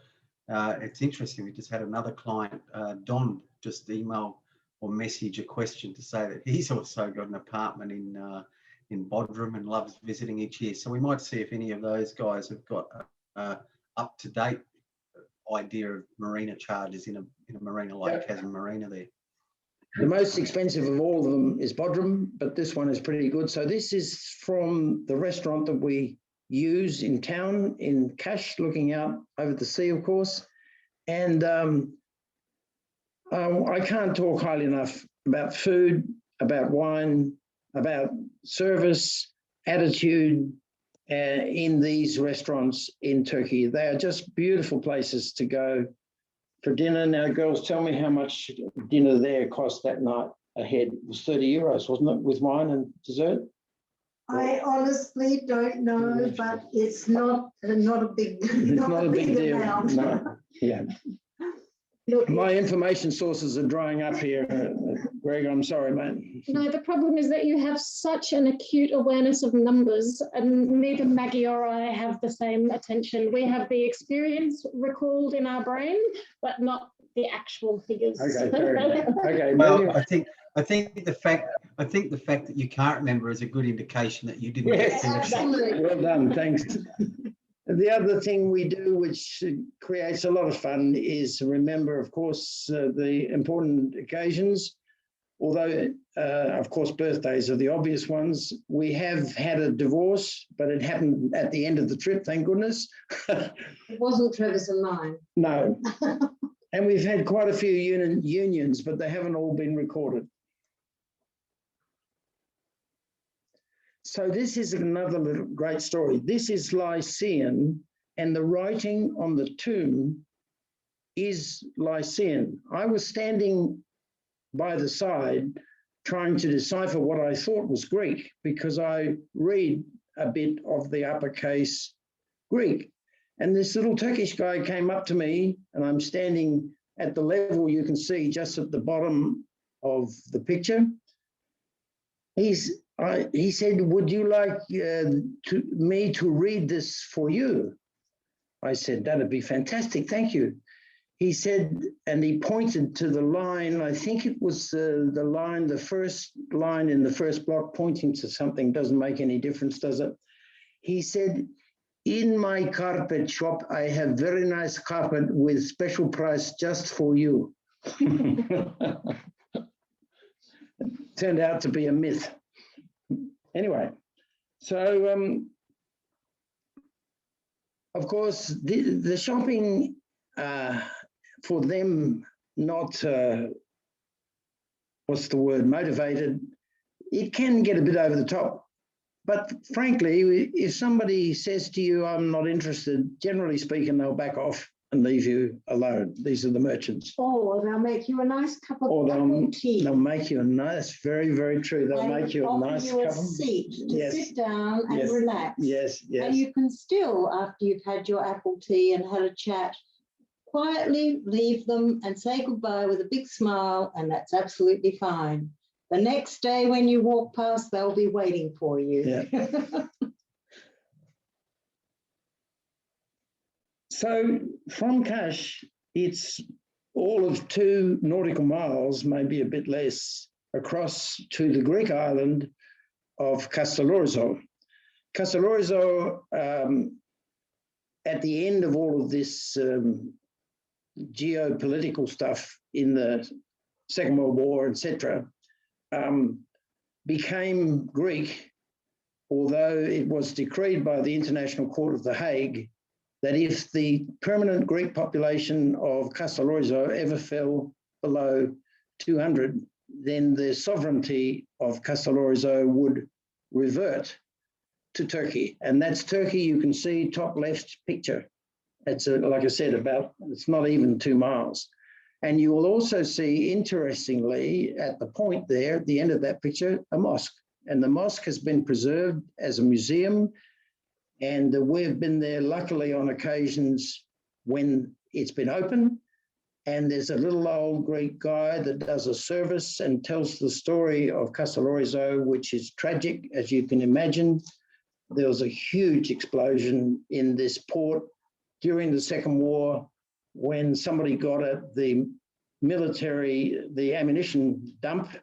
it's interesting, we just had another client, Don, just email or message a question to say that he's also got an apartment in Bodrum and loves visiting each year. So we might see if any of those guys have got up-to-date idea of marina charges in a marina like Chasm Marina there. The most expensive of all of them is Bodrum, but this one is pretty good. So this is from the restaurant that we use in town in Cash, looking out over the sea, of course. And I can't talk highly enough about food, about wine, about service, attitude in these restaurants in Turkey. They are just beautiful places to go for dinner. Now, girls, tell me how much dinner there cost that night a head. It was 30 euros, wasn't it, with wine and dessert? I honestly don't know, but it's not a big, It's not a big deal. amount. No. Yeah. Look, My information sources are drying up here, Greg. I'm sorry, mate. No, the problem is that you have such an acute awareness of numbers, and neither Maggie or I have the same attention. We have the experience recalled in our brain, but not the actual figures. Okay, fair enough. Okay. Well, I think the fact that you can't remember is a good indication that you didn't Yes, get finished. absolutely. well done. Thanks. The other thing we do, which creates a lot of fun, is remember, of course, the important occasions. Although, of course, birthdays are the obvious ones. We have had a divorce, but it happened at the end of the trip, thank goodness. It wasn't Trevor's and mine. No. And we've had quite a few unions, but they haven't all been recorded. So this is another little great story. This is Lycian, and the writing on the tomb is Lycian. I was standing by the side trying to decipher what I thought was Greek, because I read a bit of the uppercase Greek. And this little Turkish guy came up to me, and I'm standing at the level you can see just at the bottom of the picture. He said, would you like me to read this for you? I said, that'd be fantastic, thank you. He said, and he pointed to the line, I think it was the first line in the first block, pointing to something. Doesn't make any difference, does it? He said, in my carpet shop, I have very nice carpet with special price just for you. Turned out to be a myth. Anyway, so of course, the shopping for them, not, what's the word, motivated, it can get a bit over the top. But frankly, if somebody says to you, I'm not interested, generally speaking, they'll back off and leave you alone. These are the merchants. Or they'll make you a nice cup of Or apple tea. they'll make you a nice, very, very true. They'll make you a nice offer you cup a of seat to Yes. sit down and Yes. relax. Yes, yes. And you can still, after you've had your apple tea and had a chat, quietly leave them and say goodbye with a big smile, and that's absolutely fine. The next day when you walk past, they'll be waiting for you. Yeah. So from Cash, It's all of 2 nautical miles, maybe a bit less, across to the Greek island of Kastellorizo. Kastellorizo, at the end of all of this geopolitical stuff in the Second World War, etc., became Greek, although it was decreed by the International Court of The Hague that if the permanent Greek population of Kastellorizo ever fell below 200, then the sovereignty of Kastellorizo would revert to Turkey. And that's Turkey, you can see top left picture. It's, like I said, it's not even 2 miles. And you will also see, interestingly, at the point there, at the end of that picture, a mosque. And the mosque has been preserved as a museum. And we've been there, luckily, on occasions when it's been open. And there's a little old Greek guy that does a service and tells the story of Kastellorizo, which is tragic, as you can imagine. There was a huge explosion in this port during the Second War when somebody got at the ammunition dump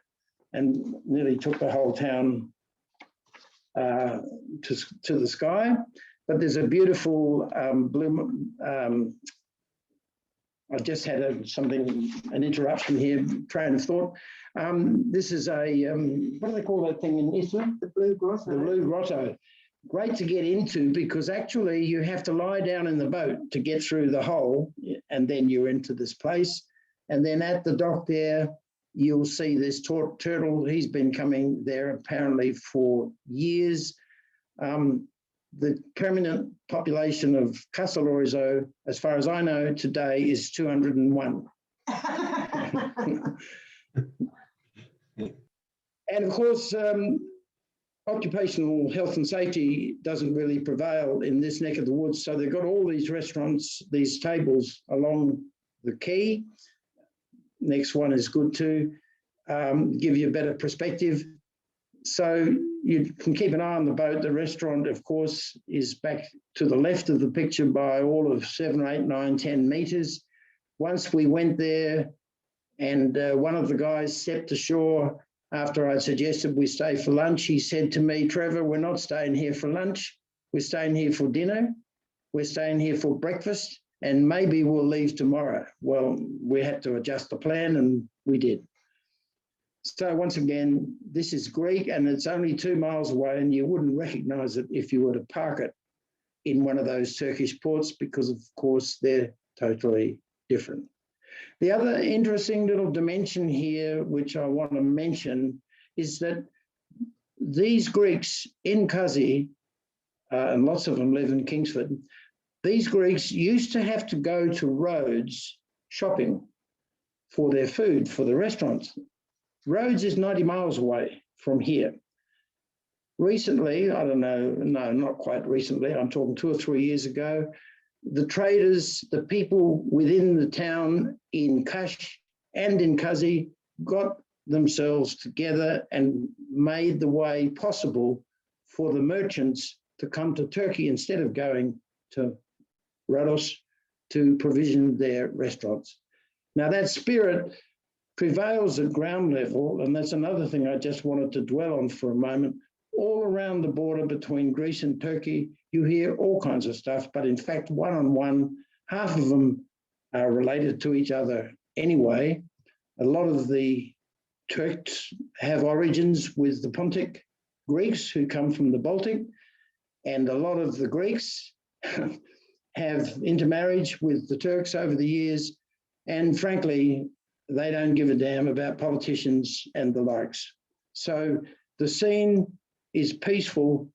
and nearly took the whole town to the sky. But there's a beautiful I just had an interruption here, train of thought. This is what do they call that thing in Italy? The Blue Grotto. The Blue Grotto. Great to get into because actually you have to lie down in the boat to get through the hole and then you're into this place. And then at the dock there, you'll see this turtle. He's been coming there apparently for years. The permanent population of Kastellorizo, as far as I know today, is 201. And of course, occupational health and safety doesn't really prevail in this neck of the woods. So they've got all these restaurants, these tables along the quay. Next one is good too, give you a better perspective. So you can keep an eye on the boat. The restaurant, of course, is back to the left of the picture by all of 7, 8, 9, 10 meters. Once we went there and one of the guys stepped ashore after I suggested we stay for lunch, he said to me, "Trevor, we're not staying here for lunch. We're staying here for dinner. We're staying here for breakfast, and maybe we'll leave tomorrow." Well, we had to adjust the plan, and we did. So once again, this is Greek, and it's only 2 miles away, and you wouldn't recognize it if you were to park it in one of those Turkish ports because, of course, they're totally different. The other interesting little dimension here, which I want to mention, is that these Greeks in Kazi, and lots of them live in Kingsford, these Greeks used to have to go to Rhodes shopping for their food, for the restaurants. Rhodes is 90 miles away from here. Recently, I don't know, no, not quite recently, I'm talking 2 or 3 years ago, the traders, the people within the town in Kash and in Kazi got themselves together and made the way possible for the merchants to come to Turkey instead of going to Rhodos to provision their restaurants. Now that spirit prevails at ground level, and that's another thing I just wanted to dwell on for a moment. All around the border between Greece and Turkey, you hear all kinds of stuff, but in fact, one-on-one, half of them are related to each other anyway. A lot of the Turks have origins with the Pontic Greeks who come from the Baltic, and a lot of the Greeks have intermarriage with the Turks over the years, and frankly, they don't give a damn about politicians and the likes. So the scene is peaceful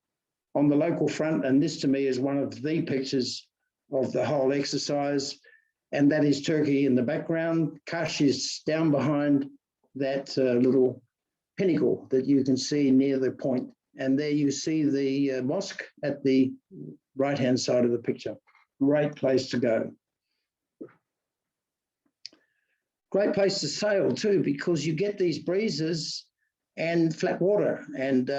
on the local front, and this to me is one of the pictures of the whole exercise, and that is Turkey in the background. Kash is down behind that little pinnacle that you can see near the point, and there you see the mosque at the right-hand side of the picture. Great place to go. Great place to sail too, because you get these breezes and flat water. And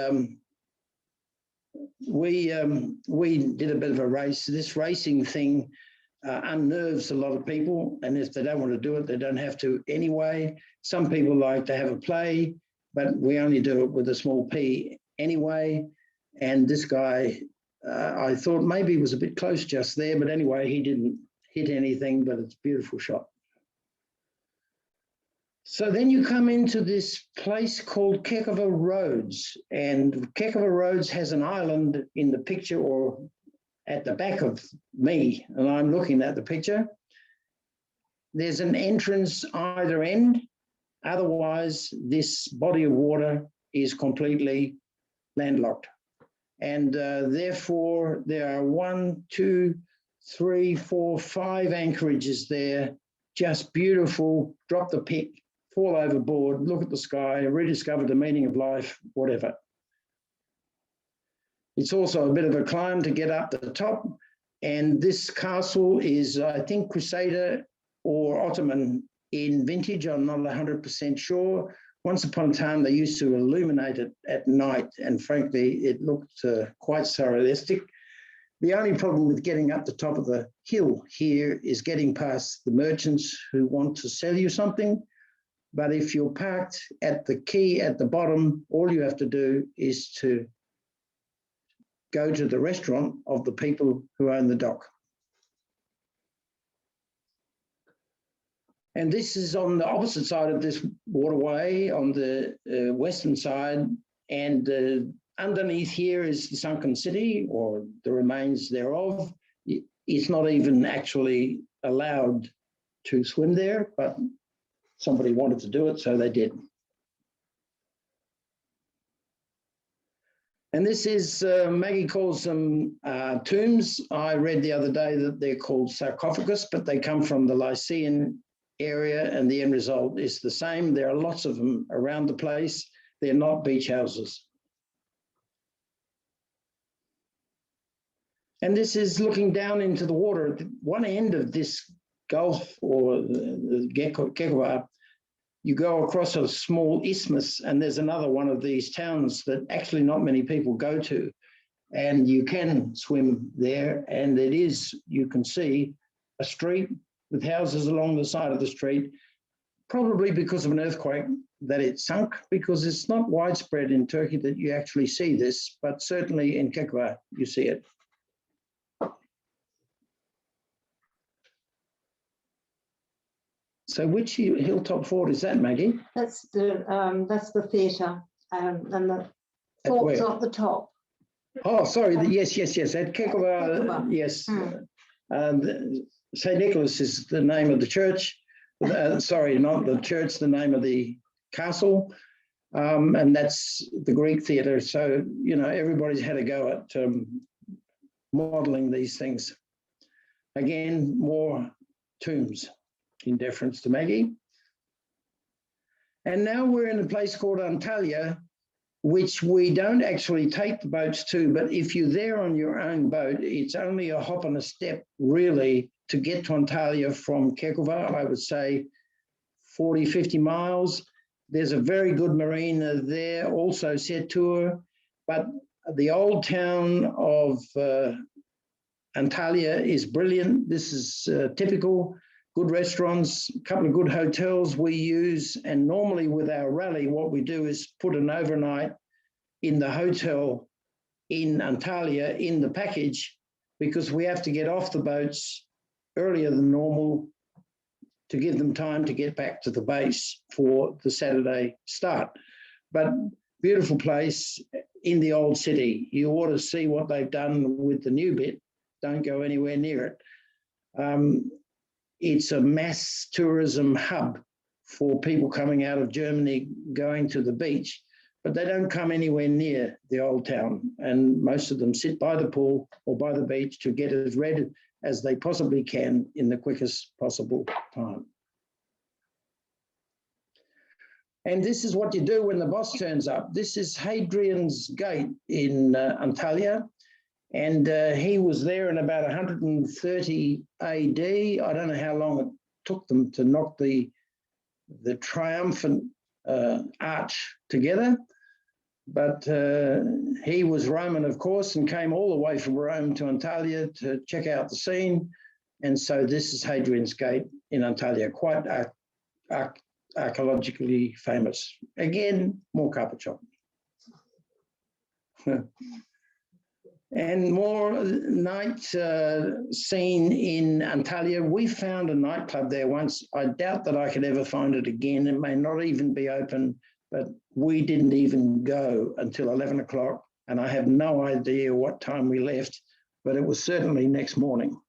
we did a bit of a race. This racing thing unnerves a lot of people. And if they don't want to do it, they don't have to anyway. Some people like to have a play, but we only do it with a small p anyway. And this guy, I thought maybe he was a bit close just there, but anyway, he didn't hit anything, but it's a beautiful shot. So then you come into this place called Kayakoy Roads, and Kayakoy Roads has an island in the picture, or at the back of me, and I'm looking at the picture. There's an entrance either end. Otherwise, this body of water is completely landlocked. And therefore, there are 1, 2, 3, 4, 5 anchorages there. Just beautiful. Drop the pick, fall overboard, look at the sky, rediscover the meaning of life, whatever. It's also a bit of a climb to get up the top. And this castle is, I think, Crusader or Ottoman in vintage. I'm not 100% sure. Once upon a time, they used to illuminate it at night, and frankly, it looked quite surrealistic. The only problem with getting up the top of the hill here is getting past the merchants who want to sell you something. But if you're parked at the quay at the bottom, all you have to do is to go to the restaurant of the people who own the dock. And this is on the opposite side of this waterway, on the western side. And underneath here is the sunken city, or the remains thereof. It's not even actually allowed to swim there, but somebody wanted to do it, so they did. And this is, Maggie calls them tombs. I read the other day that they're called sarcophagus, but they come from the Lycian area, and the end result is the same. There are lots of them around the place. They're not beach houses. And this is looking down into the water. At one end of this gulf, or the Kayakoy, you go across a small isthmus, and there's another one of these towns that actually not many people go to. And you can swim there, and it is, you can see a street with houses along the side of the street, probably because of an earthquake that it sunk, because it's not widespread in Turkey that you actually see this, but certainly in Kayakoy you see it. So which hilltop fort is that, Maggie? That's the theatre, and the fort's at the top. Oh, sorry. Yes. At Kayakoy, yes. St. Nicholas is the name of the church. Sorry, not the church, the name of the castle. And that's the Greek theatre. So, you know, everybody's had a go at modelling these things. Again, more tombs in deference to Maggie. And now we're in a place called Antalya, which we don't actually take the boats to, but if you're there on your own boat, it's only a hop and a step really to get to Antalya from Kayakoy. I would say 40, 50 miles. There's a very good marina there, also Setur, but the old town of Antalya is brilliant. This is typical. Good restaurants, a couple of good hotels we use, and normally with our rally, what we do is put an overnight in the hotel in Antalya in the package, because we have to get off the boats earlier than normal to give them time to get back to the base for the Saturday start. But beautiful place in the old city. You ought to see what they've done with the new bit. Don't go anywhere near it. It's a mass tourism hub for people coming out of Germany going to the beach, but they don't come anywhere near the old town. And most of them sit by the pool or by the beach to get as ready as they possibly can in the quickest possible time. And this is what you do when the boss turns up. This is Hadrian's Gate in Antalya. And he was there in about 130 AD. I don't know how long it took them to knock the triumphant arch together. But he was Roman, of course, and came all the way from Rome to Antalya to check out the scene. And so this is Hadrian's Gate in Antalya, quite archaeologically famous. Again, more carpet shop. And more night scene in Antalya. We found a nightclub there once. I doubt that I could ever find it again. It may not even be open, but we didn't even go until 11 o'clock. And I have no idea what time we left, but it was certainly next morning.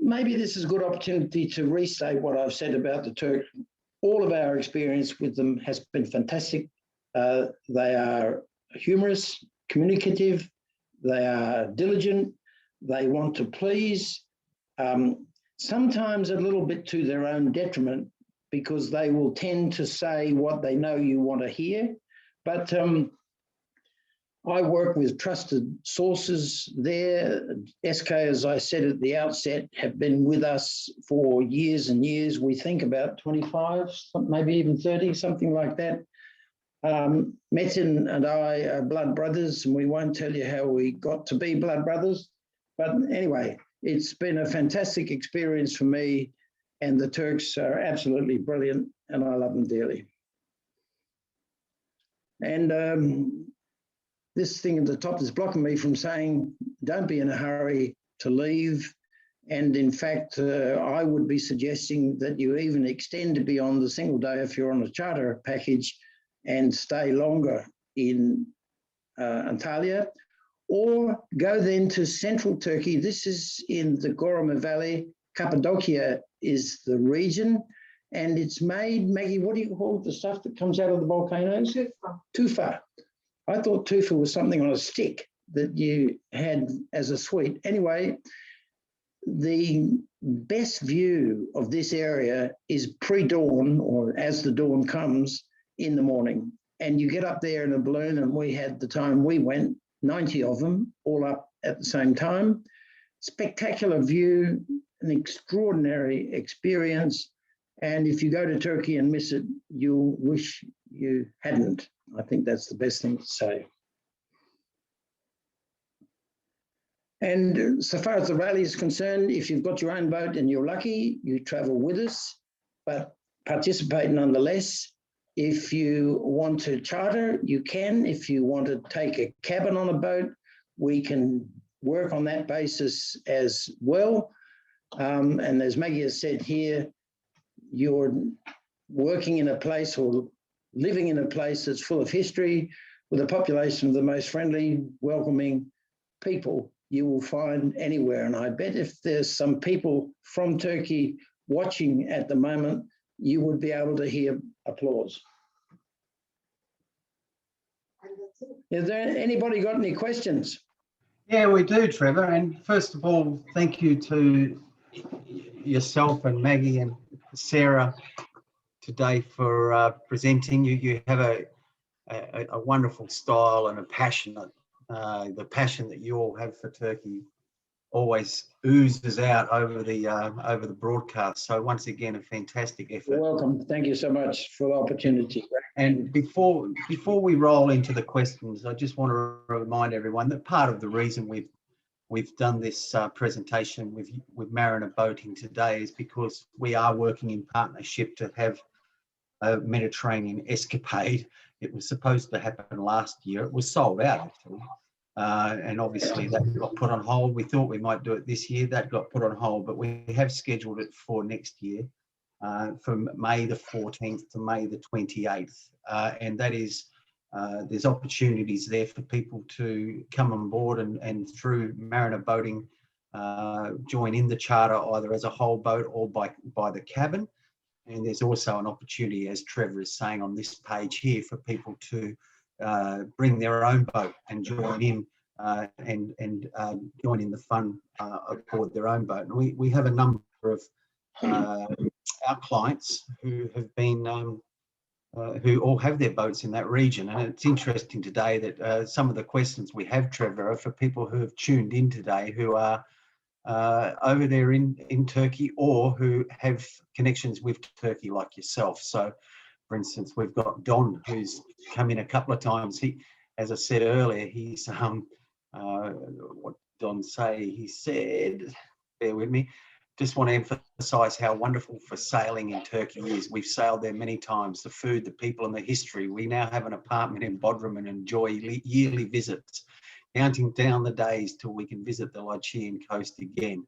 Maybe this is a good opportunity to restate what I've said about the Turks. All of our experience with them has been fantastic. They are humorous, communicative, they are diligent, they want to please, sometimes a little bit to their own detriment, because they will tend to say what they know you want to hear. But I work with trusted sources there. SK, as I said at the outset, have been with us for years and years. We think about 25, maybe even 30, something like that. Metin and I are blood brothers, and we won't tell you how we got to be blood brothers. But anyway, it's been a fantastic experience for me, and the Turks are absolutely brilliant, and I love them dearly. And this thing at the top is blocking me from saying, don't be in a hurry to leave. And in fact, I would be suggesting that you even extend beyond the single day if you're on a charter package and stay longer in Antalya, or go then to central Turkey. This is in the Gorama Valley. Cappadocia is the region, and it's made, Maggie, what do you call the stuff that comes out of the volcanoes? Tufa. Tufa. I thought tufa was something on a stick that you had as a sweet. Anyway, the best view of this area is pre-dawn, or as the dawn comes in the morning. And you get up there in a balloon, and we had the time we went, 90 of them, all up at the same time. Spectacular view, an extraordinary experience. And if you go to Turkey and miss it, you'll wish you hadn't. I think that's the best thing to say. And so far as the rally is concerned, if you've got your own boat and you're lucky, you travel with us, but participate nonetheless. If you want to charter, you can. If you want to take a cabin on a boat, we can work on that basis as well. And as Maggie has said here, you're working in a place or living in a place that's full of history, with a population of the most friendly, welcoming people you will find anywhere. And I bet if there's some people from Turkey watching at the moment, you would be able to hear applause. Is there anybody got any questions? Yeah, we do, Trevor. And first of all, thank you to yourself and Maggie and Sarah today for presenting. You have a wonderful style and a passionate, the passion that you all have for Turkey always oozes out over the broadcast. So once again, a fantastic effort. You're welcome. Thank you so much for the opportunity. And before we roll into the questions, I just want to remind everyone that part of the reason we've done this presentation with Mariner Boating today is because we are working in partnership to have a Mediterranean escapade. It was supposed to happen last year. It was sold out, actually. And obviously that got put on hold. We thought we might do it this year. That got put on hold, but we have scheduled it for next year, from May the 14th to May the 28th. And that is, there's opportunities there for people to come on board and through Mariner Boating, join in the charter either as a whole boat or by the cabin. And there's also an opportunity, as Trevor is saying on this page here, for people to bring their own boat and join in and join in the fun aboard their own boat. And we have a number of our clients who have been who all have their boats in that region. And it's interesting today that some of the questions we have, Trevor, are for people who have tuned in today who are over there in Turkey, or who have connections with Turkey like yourself. So, for instance, we've got Don, who's come in a couple of times. as I said earlier, he's what Don say? He said, bear with me. Just want to emphasise how wonderful for sailing in Turkey is. We've sailed there many times. The food, the people, and the history. We now have an apartment in Bodrum and enjoy yearly visits, counting down the days till we can visit the Lycian coast again.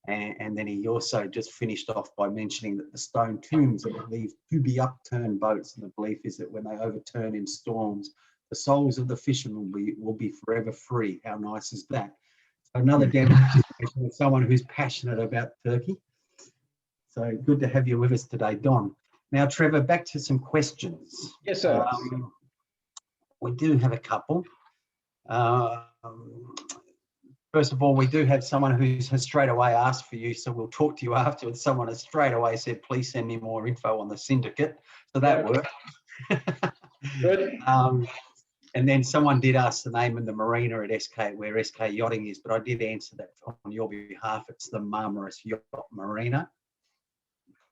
And then he also just finished off by mentioning that the stone tombs are believed to be upturned boats, and the belief is that when they overturn in storms, the souls of the fishermen will be forever free. How nice is that? So another demonstration of someone who's passionate about Turkey. So good to have you with us today, Don. Now, Trevor, back to some questions. Yes, sir. We do have a couple. First of all, we do have someone who has straight away asked for you, so we'll talk to you afterwards. Someone has straight away said, please send me more info on the syndicate. So that worked. Good. And then someone did ask the name of the marina at SK, where SK Yachting is, but I did answer that on your behalf. It's the Marmaris Yacht Marina.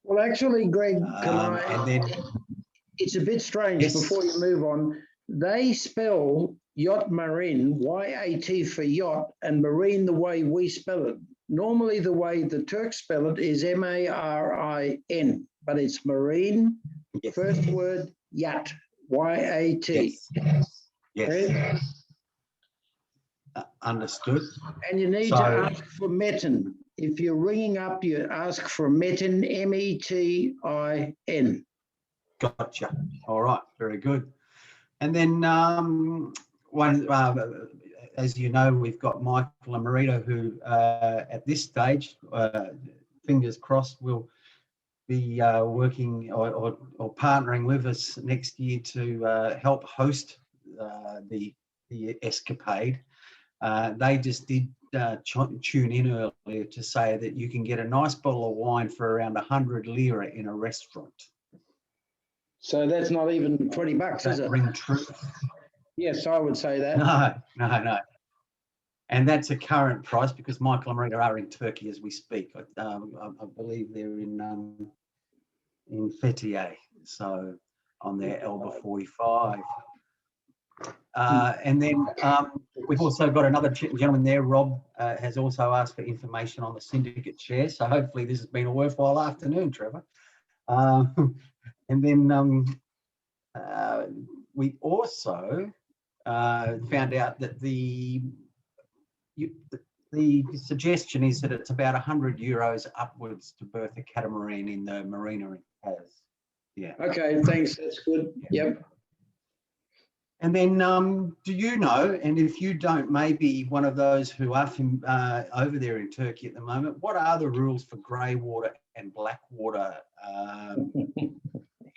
Well, actually, Greg, it's a bit strange. Yes. Before you move on. They spell yacht marine, Y-A-T for yacht, and marine the way we spell it. Normally, the way the Turks spell it is M-A-R-I-N, but it's marine, Yes. first word, yacht, Y-A-T. Yes. Okay? Understood. And you need to ask for metin. If you're ringing up, you ask for metin, M-E-T-I-N. Gotcha. All right. Very good. And then as you know, we've got Michael and Marita, who at this stage, fingers crossed, will be working or partnering with us next year to help host the escapade. They just did tune in earlier to say that you can get a nice bottle of wine for around 100 lira in a restaurant. So that's not even 20 bucks, is it? Ring true? Yes, I would say that. No. And that's a current price because Michael and Marita are in Turkey as we speak. I believe they're in Fethiye, so on their Elba 45. And then we've also got another gentleman there, Rob, has also asked for information on the syndicate share. So hopefully this has been a worthwhile afternoon, Trevor. And then we also found out that the suggestion is that it's about 100 euros upwards to berth a catamaran in the marina it has. Yeah. Okay, thanks. That's good. Yep. And then do you know, and if you don't, maybe one of those who are over there in Turkey at the moment, what are the rules for grey water and black water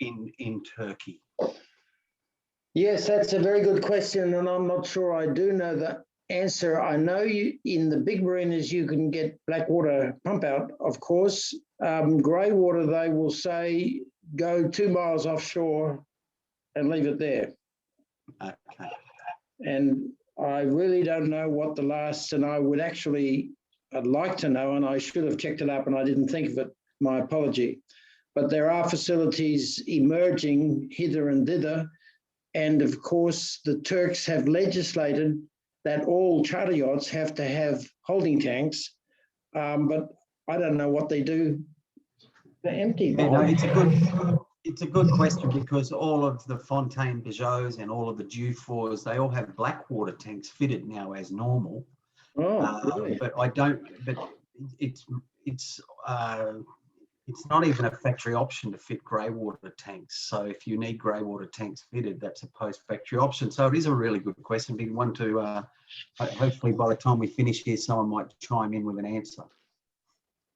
in Turkey? Yes, that's a very good question, and I'm not sure I do know the answer. I know in the big marinas you can get black water pump out, of course. Grey water, they will say, go 2 miles offshore and leave it there. Okay. And I really don't know what the last, and I'd like to know, and I should have checked it up and I didn't think of it, my apology. But there are facilities emerging hither and thither. And of course, the Turks have legislated that all charter yachts have to have holding tanks. But I don't know what they do. They're empty. Yeah, no, it's a good question because all of the Fontaine Pajots and all of the Dufours, they all have black water tanks fitted now as normal. Oh, really? But it's not even a factory option to fit grey water tanks. So if you need grey water tanks fitted, that's a post-factory option. So it is a really good question. Big one to hopefully by the time we finish here, someone might chime in with an answer.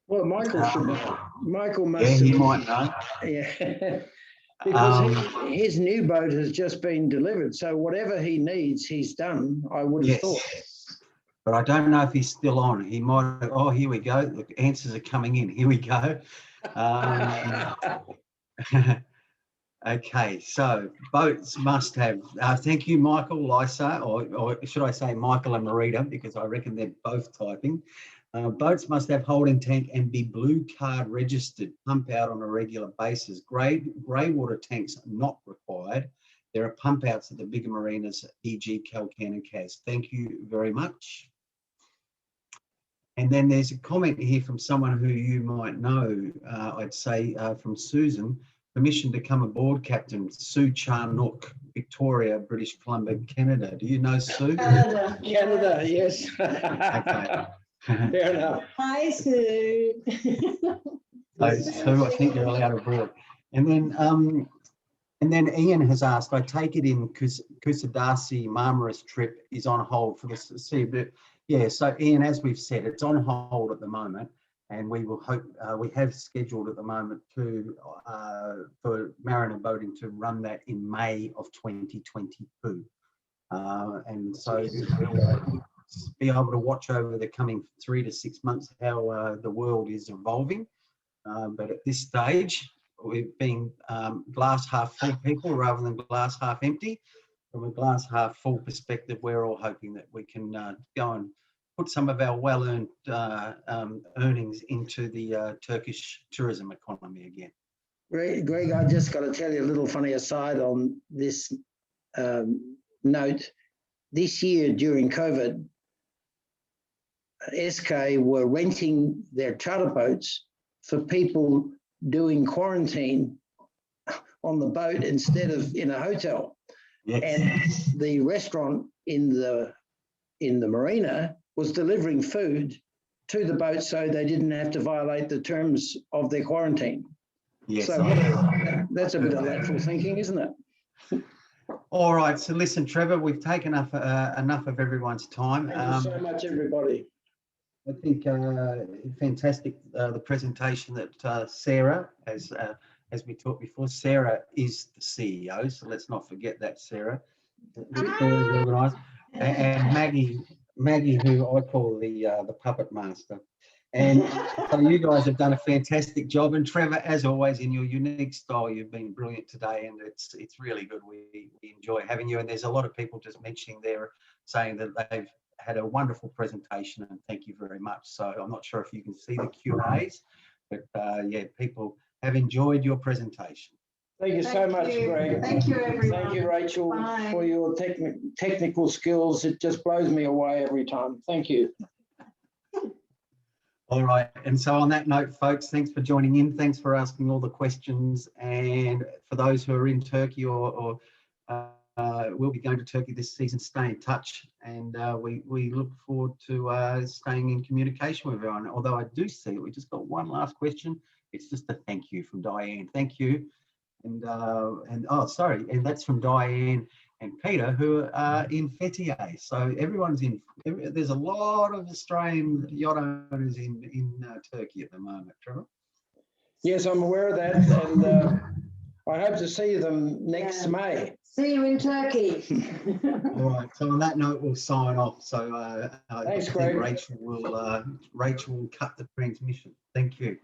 Well, Michael should know. Michael must. Yeah, he might know. Yeah, because his new boat has just been delivered. So whatever he needs, he's done, I would have thought. But I don't know if he's still on. He might. Oh, here we go. The answers are coming in. Here we go. Okay, so boats must have. Thank you, Michael, Lysa, or should I say Michael and Marita, because I reckon they're both typing. Boats must have holding tank and be blue card registered, pump out on a regular basis. Grey water tanks not required. There are pump outs at the bigger marinas, e.g. Kalkan and Kaz. Thank you very much. And then there's a comment here from someone who you might know, I'd say from Susan. Permission to come aboard, Captain Sue Charnook, Victoria, British Columbia, Canada. Do you know Sue? Canada. Canada, yes. Okay. Fair enough. Hi, Sue. So, Sue, I think you're allowed aboard. And then Ian has asked, I take it in Kusadasi Marmaris trip is on hold for the sea. But yeah, so Ian, as we've said, it's on hold at the moment. And we will hope, we have scheduled at the moment for Mariner Boating to run that in May of 2022. And so we'll be able to watch over the coming 3 to 6 months how the world is evolving. But at this stage, we've been glass half full people rather than glass half empty. From a glass half full perspective, we're all hoping that we can go and put some of our well-earned earnings into the Turkish tourism economy again. Greg, I just got to tell you a little funny aside on this note. This year during COVID, SK were renting their charter boats for people doing quarantine on the boat instead of in a hotel. Yes. And the restaurant in the marina was delivering food to the boat so they didn't have to violate the terms of their quarantine. Yes. So that's a bit of lateral thinking, isn't it? All right. So listen, Trevor, we've taken enough of everyone's time. Thank you so much, everybody. I think fantastic the presentation that Sarah, as we talked before, Sarah is the CEO, so let's not forget that, Sarah. Very organised. And Maggie, who I call the puppet master. And so you guys have done a fantastic job. And Trevor, as always, in your unique style, you've been brilliant today, and it's really good. We enjoy having you. And there's a lot of people just mentioning there, saying that they've had a wonderful presentation, and thank you very much. So I'm not sure if you can see the Q&As, but yeah, people have enjoyed your presentation. Thank you so much, Greg. Thank you, everyone. Thank you, Rachel, Bye. for your technical skills. It just blows me away every time. Thank you. All right. And so on that note, folks, thanks for joining in. Thanks for asking all the questions. And for those who are in Turkey or we'll be going to Turkey this season, stay in touch. And we look forward to staying in communication with everyone. Although I do see we just got one last question. It's just a thank you from Diane. Thank you. And oh, sorry, and that's from Diane and Peter, who are in Fethiye. So everyone's in. There's a lot of Australian yacht owners in Turkey at the moment. Trevor. Yes, I'm aware of that, and I hope to see them next May. See you in Turkey. All right. So on that note, we'll sign off. So Thanks, I think Greg. Rachel will cut the transmission. Thank you.